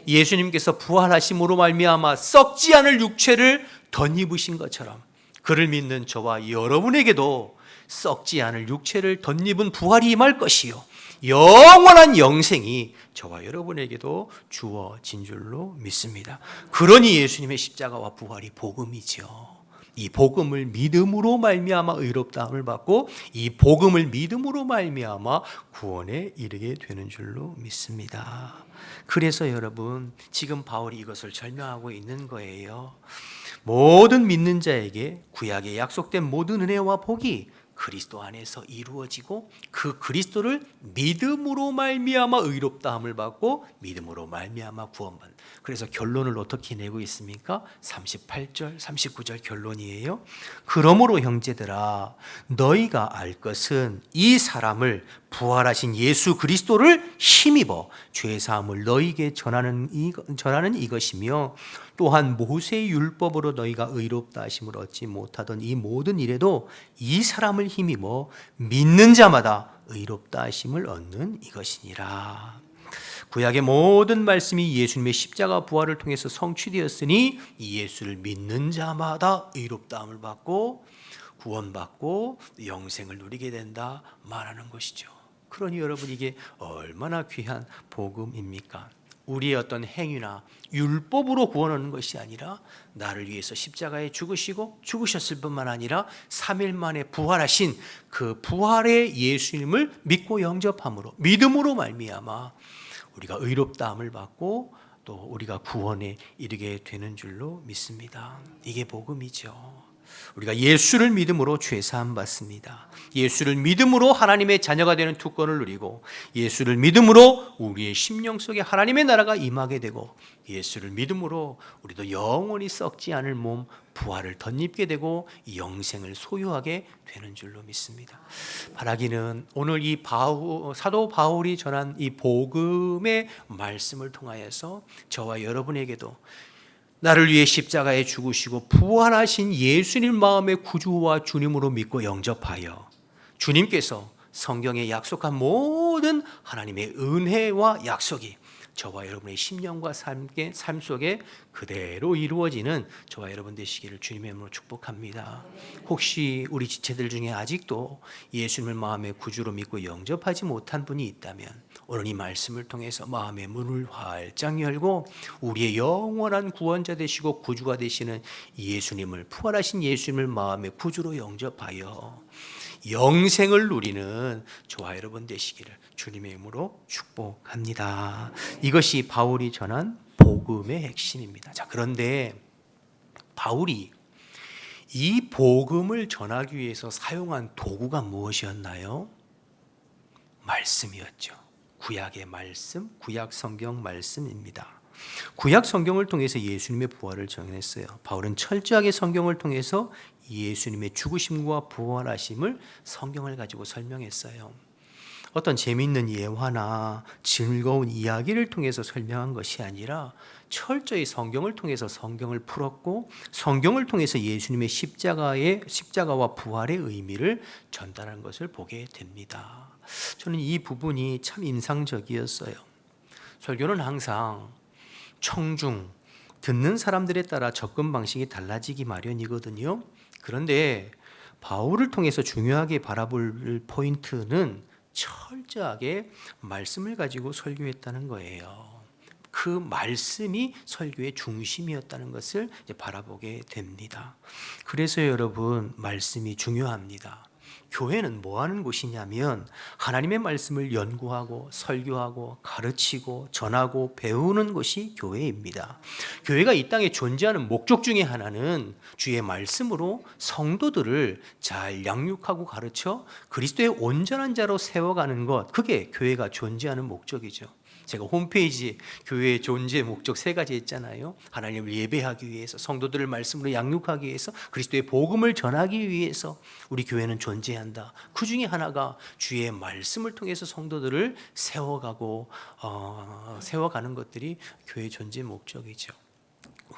예수님께서 부활하심으로 말미암아 썩지 않을 육체를 덧입으신 것처럼 그를 믿는 저와 여러분에게도 썩지 않을 육체를 덧입은 부활이 임할 것이요, 영원한 영생이 저와 여러분에게도 주어진 줄로 믿습니다. 그러니 예수님의 십자가와 부활이 복음이죠. 이 복음을 믿음으로 말미암아 의롭다함을 받고, 이 복음을 믿음으로 말미암아 구원에 이르게 되는 줄로 믿습니다. 그래서 여러분, 지금 바울이 이것을 설명하고 있는 거예요. 모든 믿는 자에게 구약에 약속된 모든 은혜와 복이 그리스도 안에서 이루어지고, 그 그리스도를 믿음으로 말미암아 의롭다함을 받고 믿음으로 말미암아 구원받는. 그래서 결론을 어떻게 내고 있습니까? 38절 39절 결론이에요. 그러므로 형제들아, 너희가 알 것은 이 사람을, 부활하신 예수 그리스도를 힘입어 죄 사함을 너희에게 전하는 이것이며, 또한 모세의 율법으로 너희가 의롭다 하심을 얻지 못하던 이 모든 일에도 이 사람을 힘입어 믿는 자마다 의롭다 하심을 얻는 이것이니라. 구약의 모든 말씀이 예수님의 십자가 부활을 통해서 성취되었으니 이 예수를 믿는 자마다 의롭다함을 받고 구원받고 영생을 누리게 된다 말하는 것이죠. 그러니 여러분, 이게 얼마나 귀한 복음입니까? 우리의 어떤 행위나 율법으로 구원하는 것이 아니라 나를 위해서 십자가에 죽으셨을 뿐만 아니라 3일 만에 부활하신 그 부활의 예수님을 믿고 영접함으로, 믿음으로 말미암아 우리가 의롭다함을 받고 또 우리가 구원에 이르게 되는 줄로 믿습니다. 이게 복음이죠. 우리가 예수를 믿음으로 죄 사함 받습니다. 예수를 믿음으로 하나님의 자녀가 되는 특권을 누리고, 예수를 믿음으로 우리의 심령 속에 하나님의 나라가 임하게 되고, 예수를 믿음으로 우리도 영원히 썩지 않을 몸 부활을 덧입게 되고 영생을 소유하게 되는 줄로 믿습니다. 바라기는 오늘 이 사도 바울이 전한 이 복음의 말씀을 통하여서 저와 여러분에게도 나를 위해 십자가에 죽으시고 부활하신 예수님 마음의 구주와 주님으로 믿고 영접하여 주님께서 성경에 약속한 모든 하나님의 은혜와 약속이 저와 여러분의 심령과 삶 속에 그대로 이루어지는 저와 여러분 되시기를 주님의 이름으로 축복합니다. 혹시 우리 지체들 중에 아직도 예수님을 마음의 구주로 믿고 영접하지 못한 분이 있다면 오늘 이 말씀을 통해서 마음의 문을 활짝 열고 우리의 영원한 구원자 되시고 구주가 되시는 예수님을, 부활하신 예수님을 마음의 구주로 영접하여 영생을 누리는 저와 여러분 되시기를 주님의 이름으로 축복합니다. 이것이 바울이 전한 복음의 핵심입니다. 자, 그런데 바울이 이 복음을 전하기 위해서 사용한 도구가 무엇이었나요? 말씀이었죠. 구약의 말씀, 구약 성경 말씀입니다. 구약 성경을 통해서 예수님의 부활을 정했어요. 바울은 철저하게 성경을 통해서 예수님의 죽으심과 부활하심을 성경을 가지고 설명했어요. 어떤 재미있는 예화나 즐거운 이야기를 통해서 설명한 것이 아니라 철저히 성경을 통해서 성경을 풀었고 성경을 통해서 예수님의 십자가와 부활의 의미를 전달한 것을 보게 됩니다. 저는 이 부분이 참 인상적이었어요. 설교는 항상 청중, 듣는 사람들에 따라 접근 방식이 달라지기 마련이거든요. 그런데 바울을 통해서 중요하게 바라볼 포인트는 철저하게 말씀을 가지고 설교했다는 거예요. 그 말씀이 설교의 중심이었다는 것을 이제 바라보게 됩니다. 그래서 여러분, 말씀이 중요합니다. 교회는 뭐 하는 곳이냐면 하나님의 말씀을 연구하고 설교하고 가르치고 전하고 배우는 곳이 교회입니다. 교회가 이 땅에 존재하는 목적 중에 하나는 주의 말씀으로 성도들을 잘 양육하고 가르쳐 그리스도의 온전한 자로 세워가는 것, 그게 교회가 존재하는 목적이죠. 제가 홈페이지에 교회의 존재 목적 3가지 있잖아요. 하나님을 예배하기 위해서, 성도들을 말씀으로 양육하기 위해서, 그리스도의 복음을 전하기 위해서 우리 교회는 존재한다. 그 중에 하나가 주의 말씀을 통해서 성도들을 세워가는 것들이 교회의 존재 목적이죠.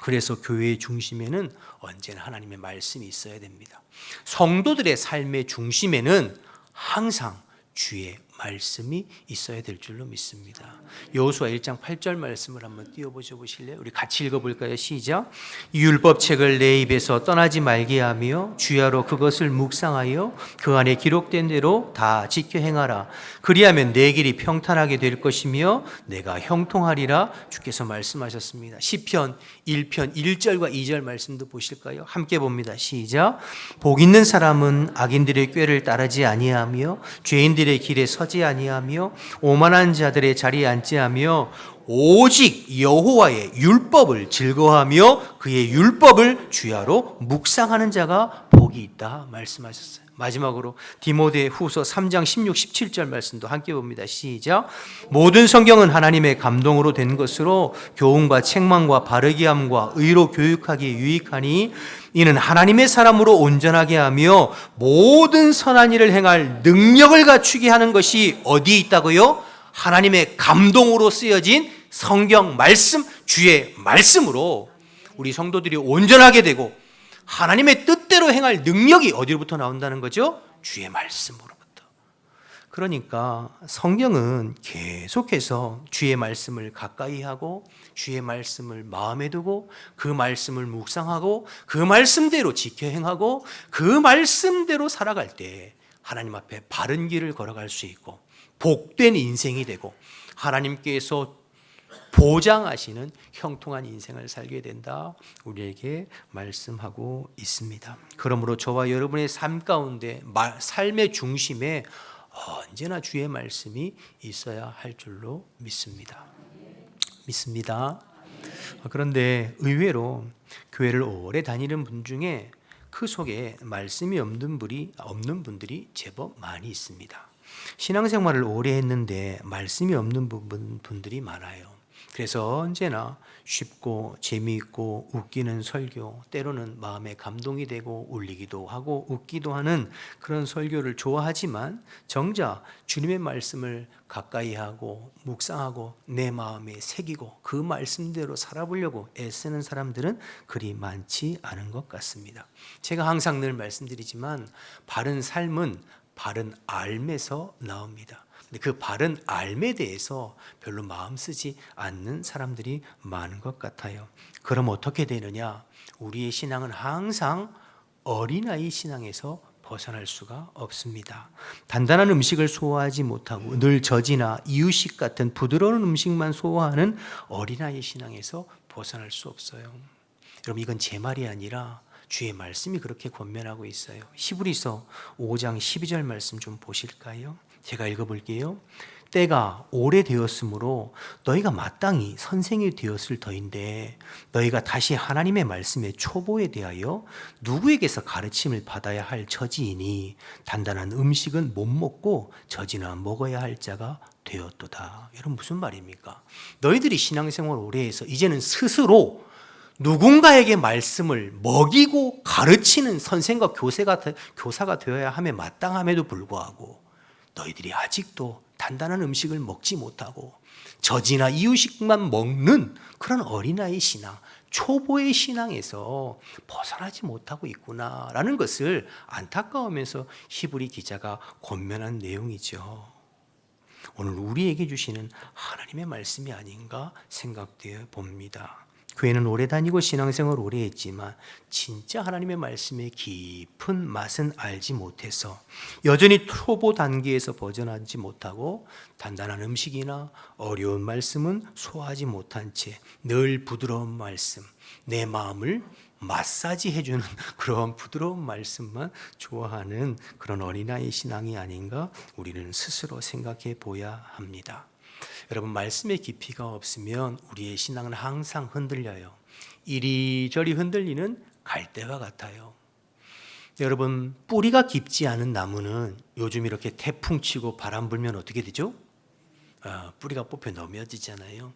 그래서 교회의 중심에는 언제나 하나님의 말씀이 있어야 됩니다. 성도들의 삶의 중심에는 항상 주의 말씀이 있어야 될 줄로 믿습니다. 여호수아 1장 8절 말씀을 한번 띄워보셔 보실래요? 우리 같이 읽어볼까요? 시작. 율법책을 내 입에서 떠나지 말게 하며 주야로 그것을 묵상하여 그 안에 기록된 대로 다 지켜 행하라. 그리하면 내 길이 평탄하게 될 것이며 내가 형통하리라. 주께서 말씀하셨습니다. 시편 1편 1절과 2절 말씀도 보실까요? 함께 봅니다. 시작. 복 있는 사람은 악인들의 꾀를 따르지 아니하며 죄인들의 길에 서지 아니하며 오만한 자들의 자리에 앉지 하며 오직 여호와의 율법을 즐거워하며 그의 율법을 주야로 묵상하는 자가 복이 있다 말씀하셨어요. 마지막으로 디모데 후서 3장 16, 17절 말씀도 함께 봅니다. 시작. 모든 성경은 하나님의 감동으로 된 것으로 교훈과 책망과 바르게 함과 의로 교육하기에 유익하니 이는 하나님의 사람으로 온전하게 하며 모든 선한 일을 행할 능력을 갖추게 하는 것이 어디에 있다고요? 하나님의 감동으로 쓰여진 성경 말씀, 주의 말씀으로 우리 성도들이 온전하게 되고 하나님의 뜻대로 행할 능력이 어디로부터 나온다는 거죠? 주의 말씀으로부터. 그러니까 성경은 계속해서 주의 말씀을 가까이 하고 주의 말씀을 마음에 두고 그 말씀을 묵상하고 그 말씀대로 지켜 행하고 그 말씀대로 살아갈 때 하나님 앞에 바른 길을 걸어갈 수 있고 복된 인생이 되고 하나님께서 보장하시는 형통한 인생을 살게 된다. 우리에게 말씀하고 있습니다. 그러므로 저와 여러분의 삶 가운데 삶의 중심에 언제나 주의 말씀이 있어야 할 줄로 믿습니다. 그런데 의외로 교회를 오래 다니는 분 중에 그 속에 말씀이 없는 분들이 제법 많이 있습니다. 신앙생활을 오래 했는데 말씀이 없는 분들이 많아요. 그래서 언제나 쉽고 재미있고 웃기는 설교, 때로는 마음에 감동이 되고 울리기도 하고 웃기도 하는 그런 설교를 좋아하지만 정작 주님의 말씀을 가까이 하고 묵상하고 내 마음에 새기고 그 말씀대로 살아보려고 애쓰는 사람들은 그리 많지 않은 것 같습니다. 제가 항상 늘 말씀드리지만 바른 삶은 바른 알매서 나옵니다. 근데 그 바른 알매 대해서 별로 마음 쓰지 않는 사람들이 많은 것 같아요. 그럼 어떻게 되느냐? 우리의 신앙은 항상 어린아이 신앙에서 벗어날 수가 없습니다. 단단한 음식을 소화하지 못하고 늘 젖이나 이유식 같은 부드러운 음식만 소화하는 어린아이 신앙에서 벗어날 수 없어요. 여러분, 이건 제 말이 아니라 주의 말씀이 그렇게 권면하고 있어요. 히브리서 5장 12절 말씀 좀 보실까요? 제가 읽어볼게요. 때가 오래되었으므로 너희가 마땅히 선생이 되었을 터인데 너희가 다시 하나님의 말씀의 초보에 대하여 누구에게서 가르침을 받아야 할 처지이니 단단한 음식은 못 먹고 젖이나 먹어야 할 자가 되었도다. 여러분, 무슨 말입니까? 너희들이 신앙생활 오래 해서 이제는 스스로 누군가에게 말씀을 먹이고 가르치는 선생과 교사가 되어야 함에 마땅함에도 불구하고 너희들이 아직도 단단한 음식을 먹지 못하고 젖이나 이유식만 먹는 그런 어린아이 신앙, 초보의 신앙에서 벗어나지 못하고 있구나라는 것을 안타까우면서 히브리 기자가 권면한 내용이죠. 오늘 우리에게 주시는 하나님의 말씀이 아닌가 생각되어 봅니다. 교회는 오래 다니고 신앙생활 오래 했지만 진짜 하나님의 말씀의 깊은 맛은 알지 못해서 여전히 초보 단계에서 벗어나지 못하고 단단한 음식이나 어려운 말씀은 소화하지 못한 채 늘 부드러운 말씀, 내 마음을 마사지 해주는 그런 부드러운 말씀만 좋아하는 그런 어린아이 신앙이 아닌가 우리는 스스로 생각해 보아야 합니다. 여러분, 말씀의 깊이가 없으면 우리의 신앙은 항상 흔들려요. 이리저리 흔들리는 갈대와 같아요. 여러분, 뿌리가 깊지 않은 나무는 요즘 이렇게 태풍 치고 바람 불면 어떻게 되죠? 뿌리가 뽑혀 넘어지잖아요.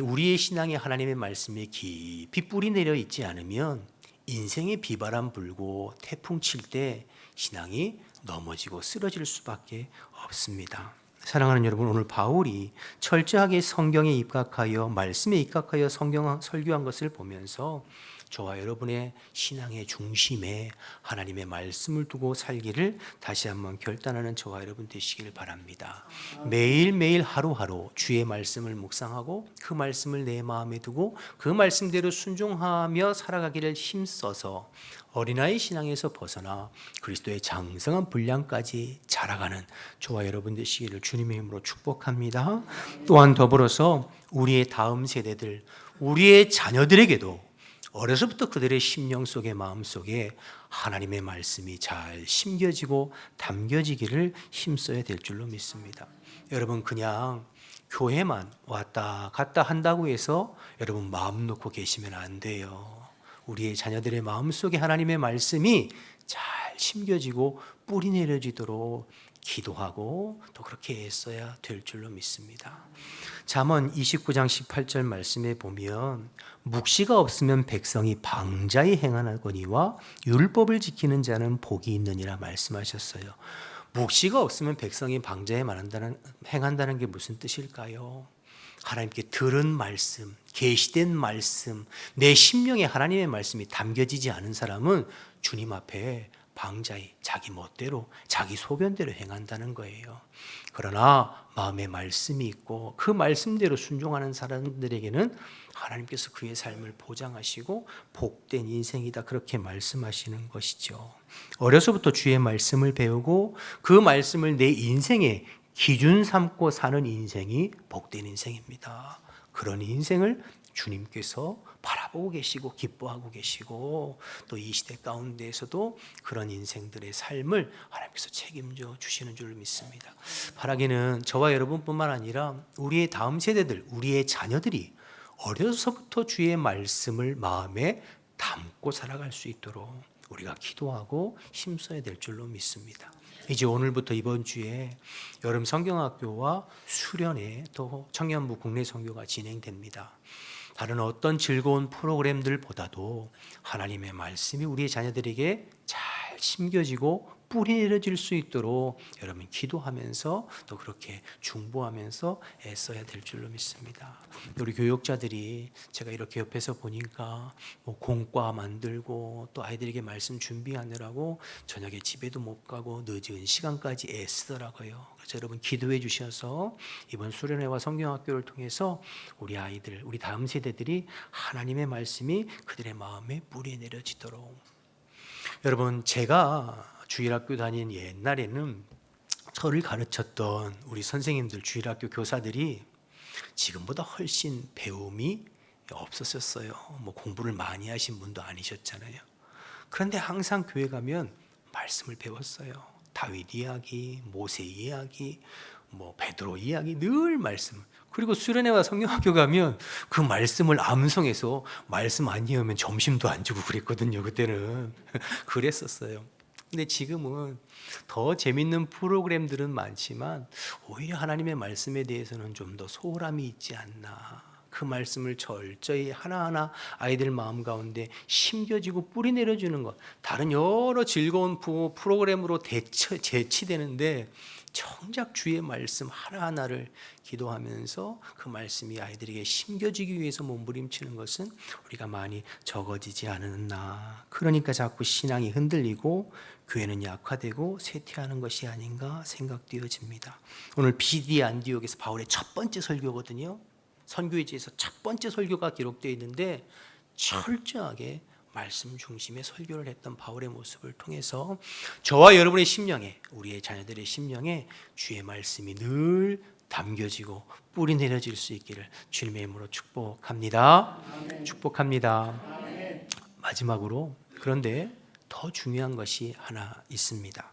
우리의 신앙이 하나님의 말씀에 깊이 뿌리 내려 있지 않으면 인생의 비바람 불고 태풍 칠 때 신앙이 넘어지고 쓰러질 수밖에 없습니다. 사랑하는 여러분, 오늘 바울이 철저하게 성경에 입각하여 말씀에 입각하여 성경 설교한 것을 보면서 저와 여러분의 신앙의 중심에 하나님의 말씀을 두고 살기를 다시 한번 결단하는 저와 여러분 되시길 바랍니다. 매일매일 하루하루 주의 말씀을 묵상하고 그 말씀을 내 마음에 두고 그 말씀대로 순종하며 살아가기를 힘써서 어린아이 신앙에서 벗어나 그리스도의 장성한 분량까지 자라가는 저와 여러분 되시기를 주님의 이름으로 축복합니다. 또한 더불어서 우리의 다음 세대들, 우리의 자녀들에게도 어려서부터 그들의 심령 속에 마음 속에 하나님의 말씀이 잘 심겨지고 담겨지기를 힘써야 될 줄로 믿습니다. 여러분, 그냥 교회만 왔다 갔다 한다고 해서 여러분 마음 놓고 계시면 안 돼요. 우리의 자녀들의 마음 속에 하나님의 말씀이 잘 심겨지고 뿌리 내려지도록 기도하고 또 그렇게 애써야 될 줄로 믿습니다. 잠언 29장 18절 말씀에 보면 묵시가 없으면 백성이 방자히 행하거니와 율법을 지키는 자는 복이 있느니라 말씀하셨어요. 묵시가 없으면 백성이 방자히 행한다는 게 무슨 뜻일까요? 하나님께 들은 말씀, 계시된 말씀, 내 심령에 하나님의 말씀이 담겨지지 않은 사람은 주님 앞에 방자히 자기 멋대로 자기 소견대로 행한다는 거예요. 그러나 마음에 말씀이 있고 그 말씀대로 순종하는 사람들에게는 하나님께서 그의 삶을 보장하시고 복된 인생이다, 그렇게 말씀하시는 것이죠. 어려서부터 주의 말씀을 배우고 그 말씀을 내 인생의 기준 삼고 사는 인생이 복된 인생입니다. 그런 인생을 주님께서 바라보고 계시고 기뻐하고 계시고 또 이 시대 가운데에서도 그런 인생들의 삶을 하나님께서 책임져 주시는 줄 믿습니다. 바라기는 저와 여러분뿐만 아니라 우리의 다음 세대들, 우리의 자녀들이 어려서부터 주의 말씀을 마음에 담고 살아갈 수 있도록 우리가 기도하고 힘써야 될 줄로 믿습니다. 이제 오늘부터 이번 주에 여름 성경학교와 수련회 또 청년부 국내 선교가 진행됩니다. 다른 어떤 즐거운 프로그램들보다도 하나님의 말씀이 우리의 자녀들에게 잘 심겨지고 뿌리 내려질 수 있도록 여러분 기도하면서 또 그렇게 중보하면서 애써야 될 줄로 믿습니다. 우리 교육자들이 제가 이렇게 옆에서 보니까 공과 만들고 또 아이들에게 말씀 준비하느라고 저녁에 집에도 못 가고 늦은 시간까지 애쓰더라고요. 그래서 여러분 기도해 주셔서 이번 수련회와 성경학교를 통해서 우리 아이들, 우리 다음 세대들이 하나님의 말씀이 그들의 마음에 뿌리 내려지도록, 여러분, 제가 주일학교 다닌 옛날에는 저를 가르쳤던 우리 선생님들, 주일학교 교사들이 지금보다 훨씬 배움이 없었었어요. 뭐 공부를 많이 하신 분도 아니셨잖아요. 그런데 항상 교회 가면 말씀을 배웠어요. 다윗 이야기, 모세 이야기, 뭐 베드로 이야기, 늘 말씀. 그리고 수련회와 성령학교 가면 그 말씀을 암송해서 말씀 안 이으면 점심도 안 주고 그랬거든요. 그때는 그랬었어요. 근데 지금은 더 재밌는 프로그램들은 많지만 오히려 하나님의 말씀에 대해서는 좀 더 소홀함이 있지 않나. 그 말씀을 철저히 하나하나 아이들 마음 가운데 심겨지고 뿌리 내려주는 것. 다른 여러 즐거운 프로그램으로 대치되는데 정작 주의 말씀 하나하나를 기도하면서 그 말씀이 아이들에게 심겨지기 위해서 몸부림치는 것은 우리가 많이 적어지지 않았나. 그러니까 자꾸 신앙이 흔들리고 교회는 약화되고 쇠퇴하는 것이 아닌가 생각되어집니다. 오늘 비디 안디옥에서 바울의 첫 번째 설교거든요. 선교회지에서 첫 번째 설교가 기록되어 있는데 철저하게 말씀 중심의 설교를 했던 바울의 모습을 통해서 저와 여러분의 심령에, 우리의 자녀들의 심령에 주의 말씀이 늘 담겨지고 뿌리 내려질 수 있기를 주님의 이름으로 축복합니다. 아멘. 축복합니다. 아멘. 마지막으로, 그런데 더 중요한 것이 하나 있습니다.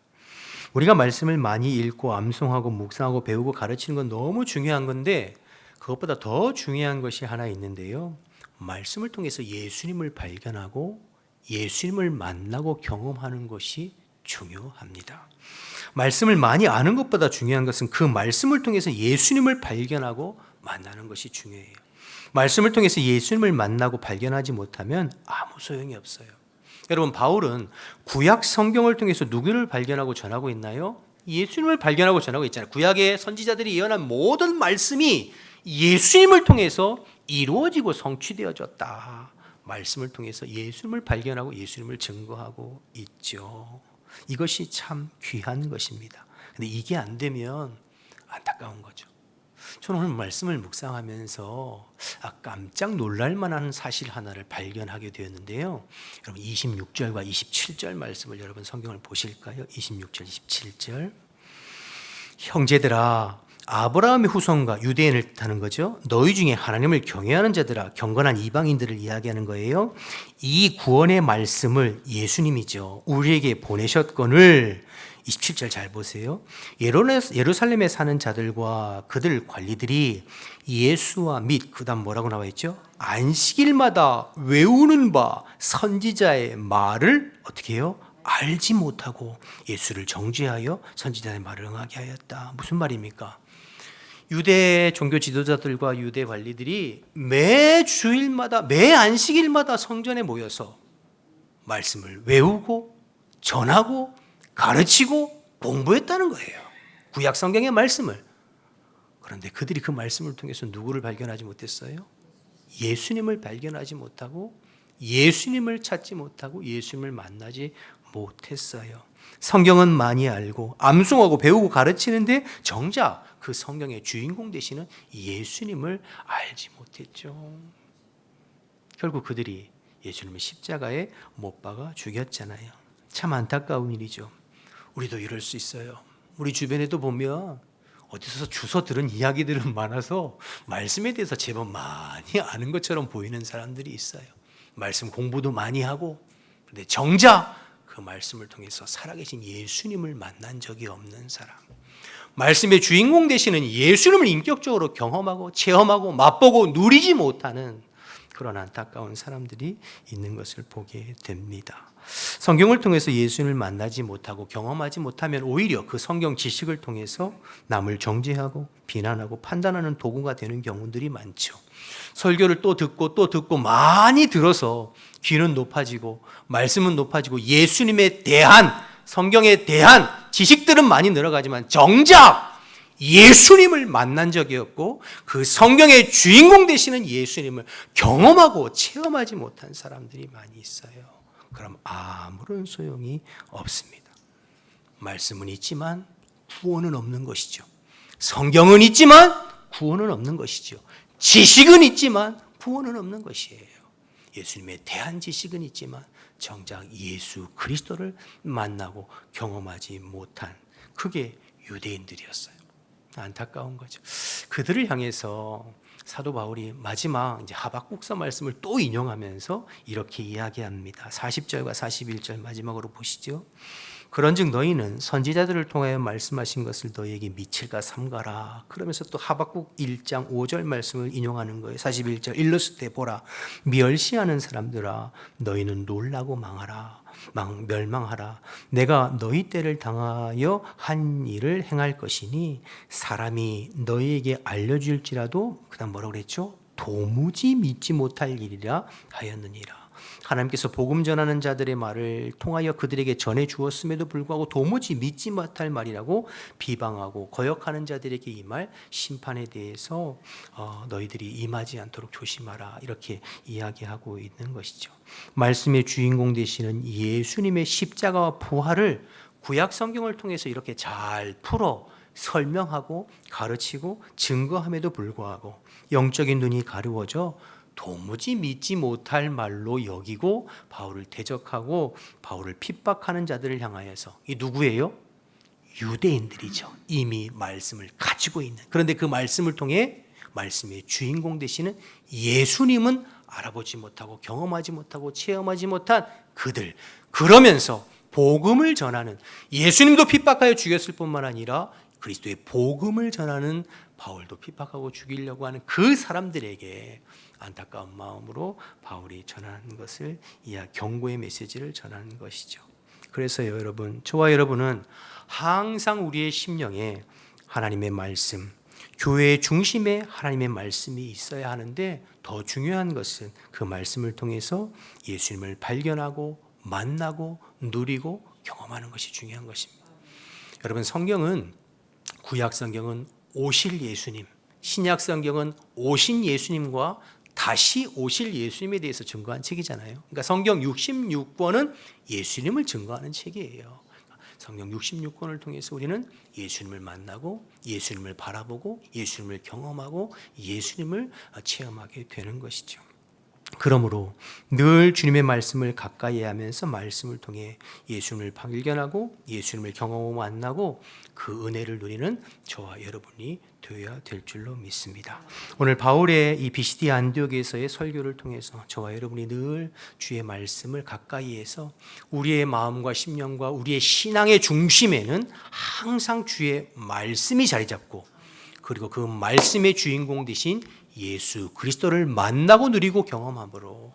우리가 말씀을 많이 읽고 암송하고 묵상하고 배우고 가르치는 건 너무 중요한 건데 그것보다 더 중요한 것이 하나 있는데요. 말씀을 통해서 예수님을 발견하고 예수님을 만나고 경험하는 것이 중요합니다. 말씀을 많이 아는 것보다 중요한 것은 그 말씀을 통해서 예수님을 발견하고 만나는 것이 중요해요. 말씀을 통해서 예수님을 만나고 발견하지 못하면 아무 소용이 없어요. 여러분, 바울은 구약 성경을 통해서 누구를 발견하고 전하고 있나요? 예수님을 발견하고 전하고 있잖아요. 구약의 선지자들이 예언한 모든 말씀이 예수님을 통해서 이루어지고 성취되어졌다. 말씀을 통해서 예수님을 발견하고 예수님을 증거하고 있죠. 이것이 참 귀한 것입니다. 근데 이게 안 되면 안타까운 거죠. 저는 오늘 말씀을 묵상하면서 깜짝 놀랄 만한 사실 하나를 발견하게 되었는데요. 여러분 26절과 27절 말씀을 여러분 성경을 보실까요? 26절, 27절. 형제들아, 아브라함의 후손과 유대인을 뜻하는 거죠. 너희 중에 하나님을 경외하는 자들아, 경건한 이방인들을 이야기하는 거예요. 이 구원의 말씀을 예수님이죠, 우리에게 보내셨거늘. 27절 잘 보세요. 예루살렘에 사는 자들과 그들 관리들이 예수와 및 그다음 뭐라고 나와 있죠? 안식일마다 외우는 바 선지자의 말을 어떻게 해요? 알지 못하고 예수를 정죄하여 선지자의 말을 응하게 하였다. 무슨 말입니까? 유대 종교 지도자들과 유대 관리들이 매 주일마다, 매 안식일마다 성전에 모여서 말씀을 외우고 전하고 가르치고 공부했다는 거예요. 구약 성경의 말씀을. 그런데 그들이 그 말씀을 통해서 누구를 발견하지 못했어요? 예수님을 발견하지 못하고 예수님을 찾지 못하고 예수님을 만나지 못했어요. 성경은 많이 알고 암송하고 배우고 가르치는데 정작 그 성경의 주인공 되시는 예수님을 알지 못했죠. 결국 그들이 예수님을 십자가에 못 박아 죽였잖아요. 참 안타까운 일이죠. 우리도 이럴 수 있어요. 우리 주변에도 보면 어디서 주워 들은 이야기들은 많아서 말씀에 대해서 제법 많이 아는 것처럼 보이는 사람들이 있어요. 말씀 공부도 많이 하고, 그런데 정작 그 말씀을 통해서 살아계신 예수님을 만난 적이 없는 사람, 말씀의 주인공 되시는 예수님을 인격적으로 경험하고 체험하고 맛보고 누리지 못하는 그런 안타까운 사람들이 있는 것을 보게 됩니다. 성경을 통해서 예수님을 만나지 못하고 경험하지 못하면 오히려 그 성경 지식을 통해서 남을 정죄하고 비난하고 판단하는 도구가 되는 경우들이 많죠. 설교를 또 듣고 많이 들어서 귀는 높아지고 말씀은 높아지고 예수님에 대한, 성경에 대한 지식들은 많이 늘어가지만 정작 예수님을 만난 적이 없고 그 성경의 주인공 되시는 예수님을 경험하고 체험하지 못한 사람들이 많이 있어요. 그럼 아무런 소용이 없습니다. 말씀은 있지만 구원은 없는 것이죠. 성경은 있지만 구원은 없는 것이죠. 지식은 있지만 구원은 없는 것이에요. 예수님에 대한 지식은 있지만 정작 예수 그리스도를 만나고 경험하지 못한 그게 유대인들이었어요. 안타까운 거죠. 그들을 향해서 사도 바울이 마지막 이제 하박국서 말씀을 또 인용하면서 이렇게 이야기합니다. 40절과 41절 마지막으로 보시죠. 그런즉 너희는 선지자들을 통하여 말씀하신 것을 너희에게 미칠까 삼가라. 그러면서 또 하박국 1장 5절 말씀을 인용하는 거예요. 41절 일렀을 때 보라 멸시하는 사람들아 너희는 놀라고 멸망하라. 내가 너희 때를 당하여 한 일을 행할 것이니 사람이 너희에게 알려줄지라도 그다음 뭐라고 그랬죠? 도무지 믿지 못할 일이라 하였느니라. 하나님께서 복음 전하는 자들의 말을 통하여 그들에게 전해 주었음에도 불구하고 도무지 믿지 못할 말이라고 비방하고 거역하는 자들에게 이 말 심판에 대해서 너희들이 임하지 않도록 조심하라 이렇게 이야기하고 있는 것이죠. 말씀의 주인공 되시는 예수님의 십자가와 부활을 구약 성경을 통해서 이렇게 잘 풀어 설명하고 가르치고 증거함에도 불구하고 영적인 눈이 가려워져 도무지 믿지 못할 말로 여기고 바울을 대적하고 바울을 핍박하는 자들을 향하여서 이 누구예요? 유대인들이죠. 이미 말씀을 가지고 있는. 그런데 그 말씀을 통해 말씀의 주인공 되시는 예수님은 알아보지 못하고 경험하지 못하고 체험하지 못한 그들. 그러면서 복음을 전하는 예수님도 핍박하여 죽였을 뿐만 아니라 그리스도의 복음을 전하는 바울도 핍박하고 죽이려고 하는 그 사람들에게 안타까운 마음으로 바울이 전하는 것을 경고의 메시지를 전하는 것이죠. 그래서 여러분, 저와 여러분은 항상 우리의 심령에 하나님의 말씀, 교회의 중심에 하나님의 말씀이 있어야 하는데 더 중요한 것은 그 말씀을 통해서 예수님을 발견하고 만나고 누리고 경험하는 것이 중요한 것입니다. 여러분, 성경은 구약 성경은 오실 예수님, 신약 성경은 오신 예수님과 다시 오실 예수님에 대해서 증거한 책이잖아요. 그러니까 성경 66권은 예수님을 증거하는 책이에요. 성경 66권을 통해서 우리는 예수님을 만나고 예수님을 바라보고 예수님을 경험하고 예수님을 체험하게 되는 것이죠. 그러므로 늘 주님의 말씀을 가까이 하면서 말씀을 통해 예수님을 발견하고 예수님을 경험하고 만나고 그 은혜를 누리는 저와 여러분이 되어야 될 줄로 믿습니다. 오늘 바울의 이 비시디 안디옥에서의 설교를 통해서 저와 여러분이 늘 주의 말씀을 가까이 해서 우리의 마음과 심령과 우리의 신앙의 중심에는 항상 주의 말씀이 자리 잡고 그리고 그 말씀의 주인공 되신 예수 그리스도를 만나고 누리고 경험함으로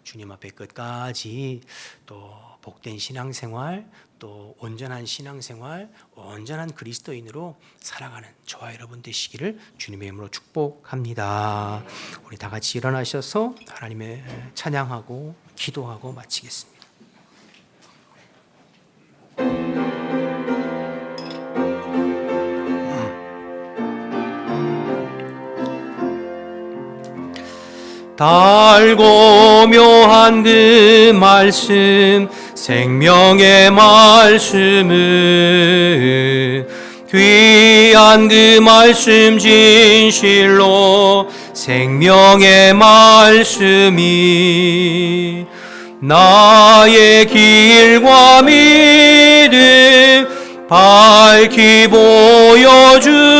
주님 앞에 끝까지 또 복된 신앙생활 또 온전한 신앙생활 온전한 그리스도인으로 살아가는 저와 여러분 되시기를 주님의 이름으로 축복합니다. 우리 다 같이 일어나셔서 하나님의 찬양하고 기도하고 마치겠습니다. 달고 묘한 그 말씀 생명의 말씀은 귀한 그 말씀 진실로 생명의 말씀이 나의 길과 믿음 밝히 보여주니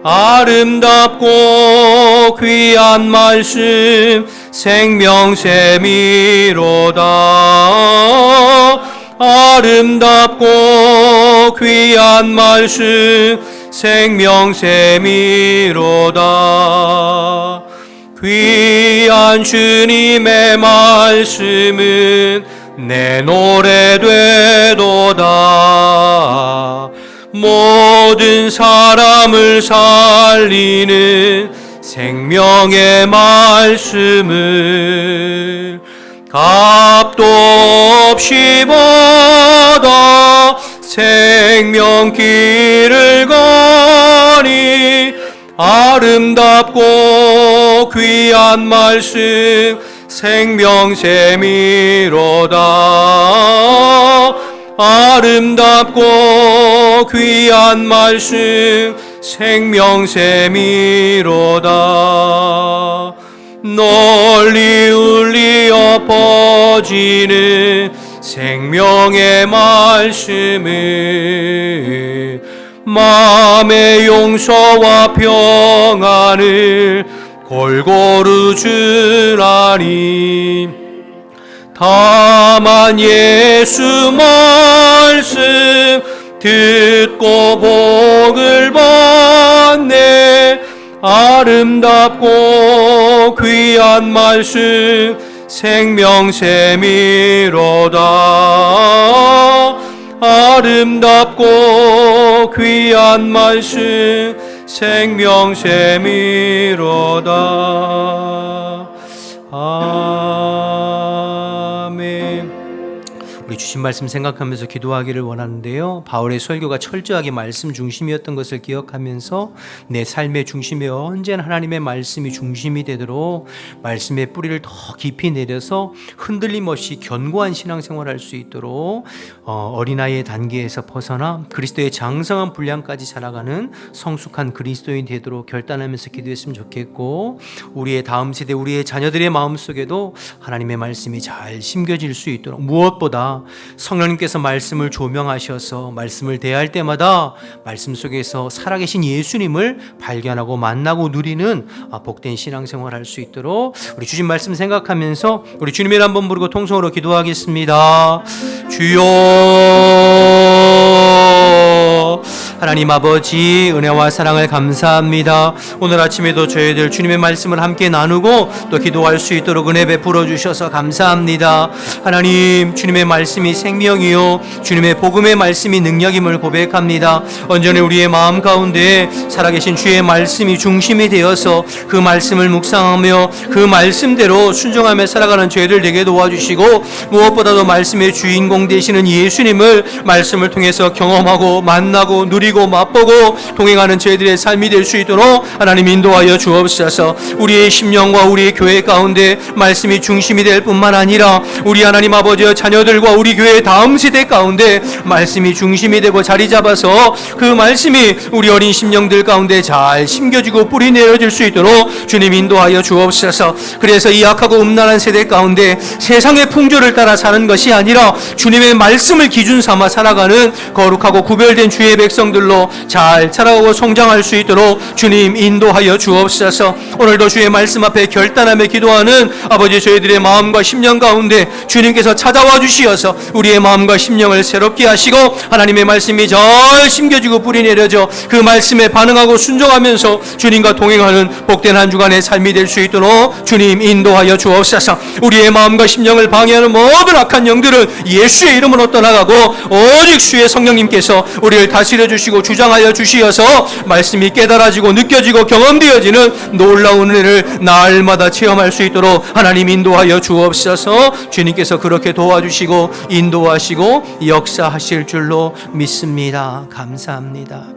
아름답고 귀한 말씀 생명샘이로다. 아름답고 귀한 말씀 생명샘이로다. 귀한 주님의 말씀은 내 노래 되도다. 모든 사람을 살리는 생명의 말씀을 값도 없이 받아 생명길을 가니 아름답고 귀한 말씀 생명샘이로다. 아름답고 귀한 말씀 생명샘이로다. 멀리 울리어 퍼지는 생명의 말씀을 마음의 용서와 평안을 골고루 주라니 다만 예수 말씀 듣고 복을 받네 아름답고 귀한 말씀 생명샘이로다 아름답고 귀한 말씀 생명샘이로다. 아멘. 우리 주신 말씀 생각하면서 기도하기를 원하는데요. 바울의 설교가 철저하게 말씀 중심이었던 것을 기억하면서 내 삶의 중심에 언제나 하나님의 말씀이 중심이 되도록 말씀의 뿌리를 더 깊이 내려서 흔들림 없이 견고한 신앙생활을 할 수 있도록 어린아이의 단계에서 벗어나 그리스도의 장성한 분량까지 자라가는 성숙한 그리스도인이 되도록 결단하면서 기도했으면 좋겠고, 우리의 다음 세대, 우리의 자녀들의 마음속에도 하나님의 말씀이 잘 심겨질 수 있도록, 무엇보다 성령님께서 말씀을 조명하셔서 말씀을 대할 때마다 말씀 속에서 살아계신 예수님을 발견하고 만나고 누리는 복된 신앙생활을 할 수 있도록 우리 주신 말씀 생각하면서 우리 주님을 한번 부르고 통성으로 기도하겠습니다. 주여, 하나님 아버지, 은혜와 사랑을 감사합니다. 오늘 아침에도 저희들 주님의 말씀을 함께 나누고 또 기도할 수 있도록 은혜 베풀어 주셔서 감사합니다. 하나님, 주님의 말씀이 생명이요 주님의 복음의 말씀이 능력임을 고백합니다. 언제나 우리의 마음 가운데 살아계신 주의 말씀이 중심이 되어서 그 말씀을 묵상하며 그 말씀대로 순종하며 살아가는 저희들 되게 도와주시고, 무엇보다도 말씀의 주인공 되시는 예수님을 말씀을 통해서 경험하고 만나고 누리고 맛보고 동행하는 저희들의 삶이 될 수 있도록 하나님 인도하여 주옵소서. 우리의 심령과 우리의 교회 가운데 말씀이 중심이 될 뿐만 아니라 우리 하나님 아버지의 자녀들과 우리 교회의 다음 세대 가운데 말씀이 중심이 되고 자리 잡아서 그 말씀이 우리 어린 심령들 가운데 잘 심겨지고 뿌리 내려질 수 있도록 주님 인도하여 주옵소서. 그래서 이 악하고 음란한 세대 가운데 세상의 풍조를 따라 사는 것이 아니라 주님의 말씀을 기준 삼아 살아가는 거룩하고 구별된 주의 백성들로 잘 자라고 성장할 수 있도록 주님 인도하여 주옵소서. 오늘도 주의 말씀 앞에 결단하며 기도하는 아버지, 저희들의 마음과 심령 가운데 주님께서 찾아와 주시어서 우리의 마음과 심령을 새롭게 하시고 하나님의 말씀이 잘 심겨지고 뿌리 내려져 그 말씀에 반응하고 순종하면서 주님과 동행하는 복된 한 주간의 삶이 될 수 있도록 주님 인도하여 주옵소서. 우리의 마음과 심령을 방해하는 모든 악한 영들을 예수의 이름으로 떠나가고 오직 주의 성령님께서 우리를 다스려 주시고 주장하여 주시어서 말씀이 깨달아지고 느껴지고 경험되어지는 놀라운 은혜를 날마다 체험할 수 있도록 하나님 인도하여 주옵소서. 주님께서 그렇게 도와주시고 인도하시고 역사하실 줄로 믿습니다. 감사합니다.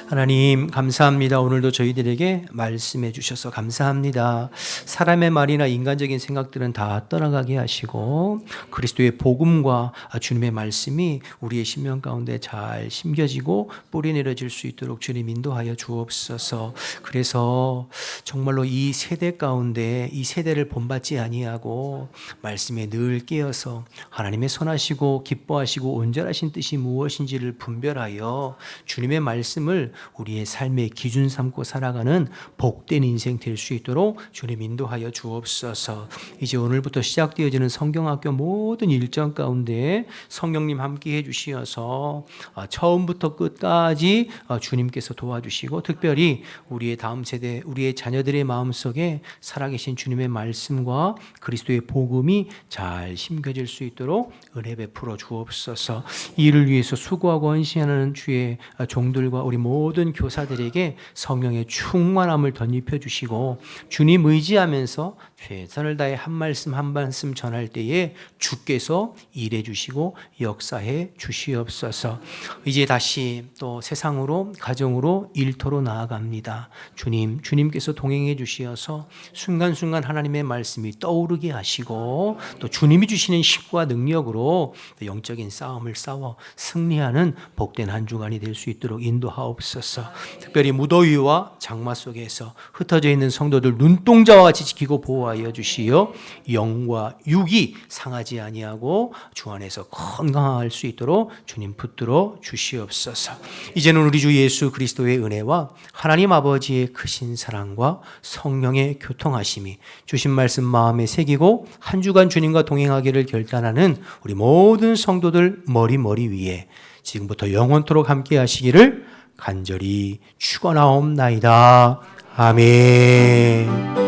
하나님 감사합니다. 오늘도 저희들에게 말씀해 주셔서 감사합니다. 사람의 말이나 인간적인 생각들은 다 떠나가게 하시고 그리스도의 복음과 주님의 말씀이 우리의 심령 가운데 잘 심겨지고 뿌리 내려질 수 있도록 주님 인도하여 주옵소서. 그래서 정말로 이 세대 가운데 이 세대를 본받지 아니하고 말씀에 늘 깨어서 하나님의 선하시고 기뻐하시고 온전하신 뜻이 무엇인지를 분별하여 주님의 말씀을 우리의 삶의 기준 삼고 살아가는 복된 인생 될 수 있도록 주님 인도하여 주옵소서. 이제 오늘부터 시작되어지는 성경학교 모든 일정 가운데 성령님 함께 해주시어서 처음부터 끝까지 주님께서 도와주시고 특별히 우리의 다음 세대, 우리의 자녀들의 마음속에 살아계신 주님의 말씀과 그리스도의 복음이 잘 심겨질 수 있도록 은혜 베풀어 주옵소서. 이 일을 위해서 수고하고 헌신하는 주의 종들과 우리 모든 교사들에게 성령의 충만함을 덧입혀 주시고 주님 의지하면서 최선을 다해 한 말씀 한 말씀 전할 때에 주께서 일해 주시고 역사해 주시옵소서. 이제 다시 또 세상으로 가정으로 일터로 나아갑니다. 주님께서 동행해 주시어서 순간순간 하나님의 말씀이 떠오르게 하시고 또 주님이 주시는 힘과 능력으로 영적인 싸움을 싸워 승리하는 복된 한 주간이 될 수 있도록 인도하옵소서. 주시옵소서. 특별히 무더위와 장마 속에서 흩어져 있는 성도들 눈동자와 같이 지키고 보호하여 주시어 영과 육이 상하지 아니하고 주 안에서 건강할 수 있도록 주님 붙들어 주시옵소서. 이제는 우리 주 예수 그리스도의 은혜와 하나님 아버지의 크신 사랑과 성령의 교통하심이 주신 말씀 마음에 새기고 한 주간 주님과 동행하기를 결단하는 우리 모든 성도들 머리 위에 지금부터 영원토록 함께 하시기를 간절히 축원하옵나이다. 아멘.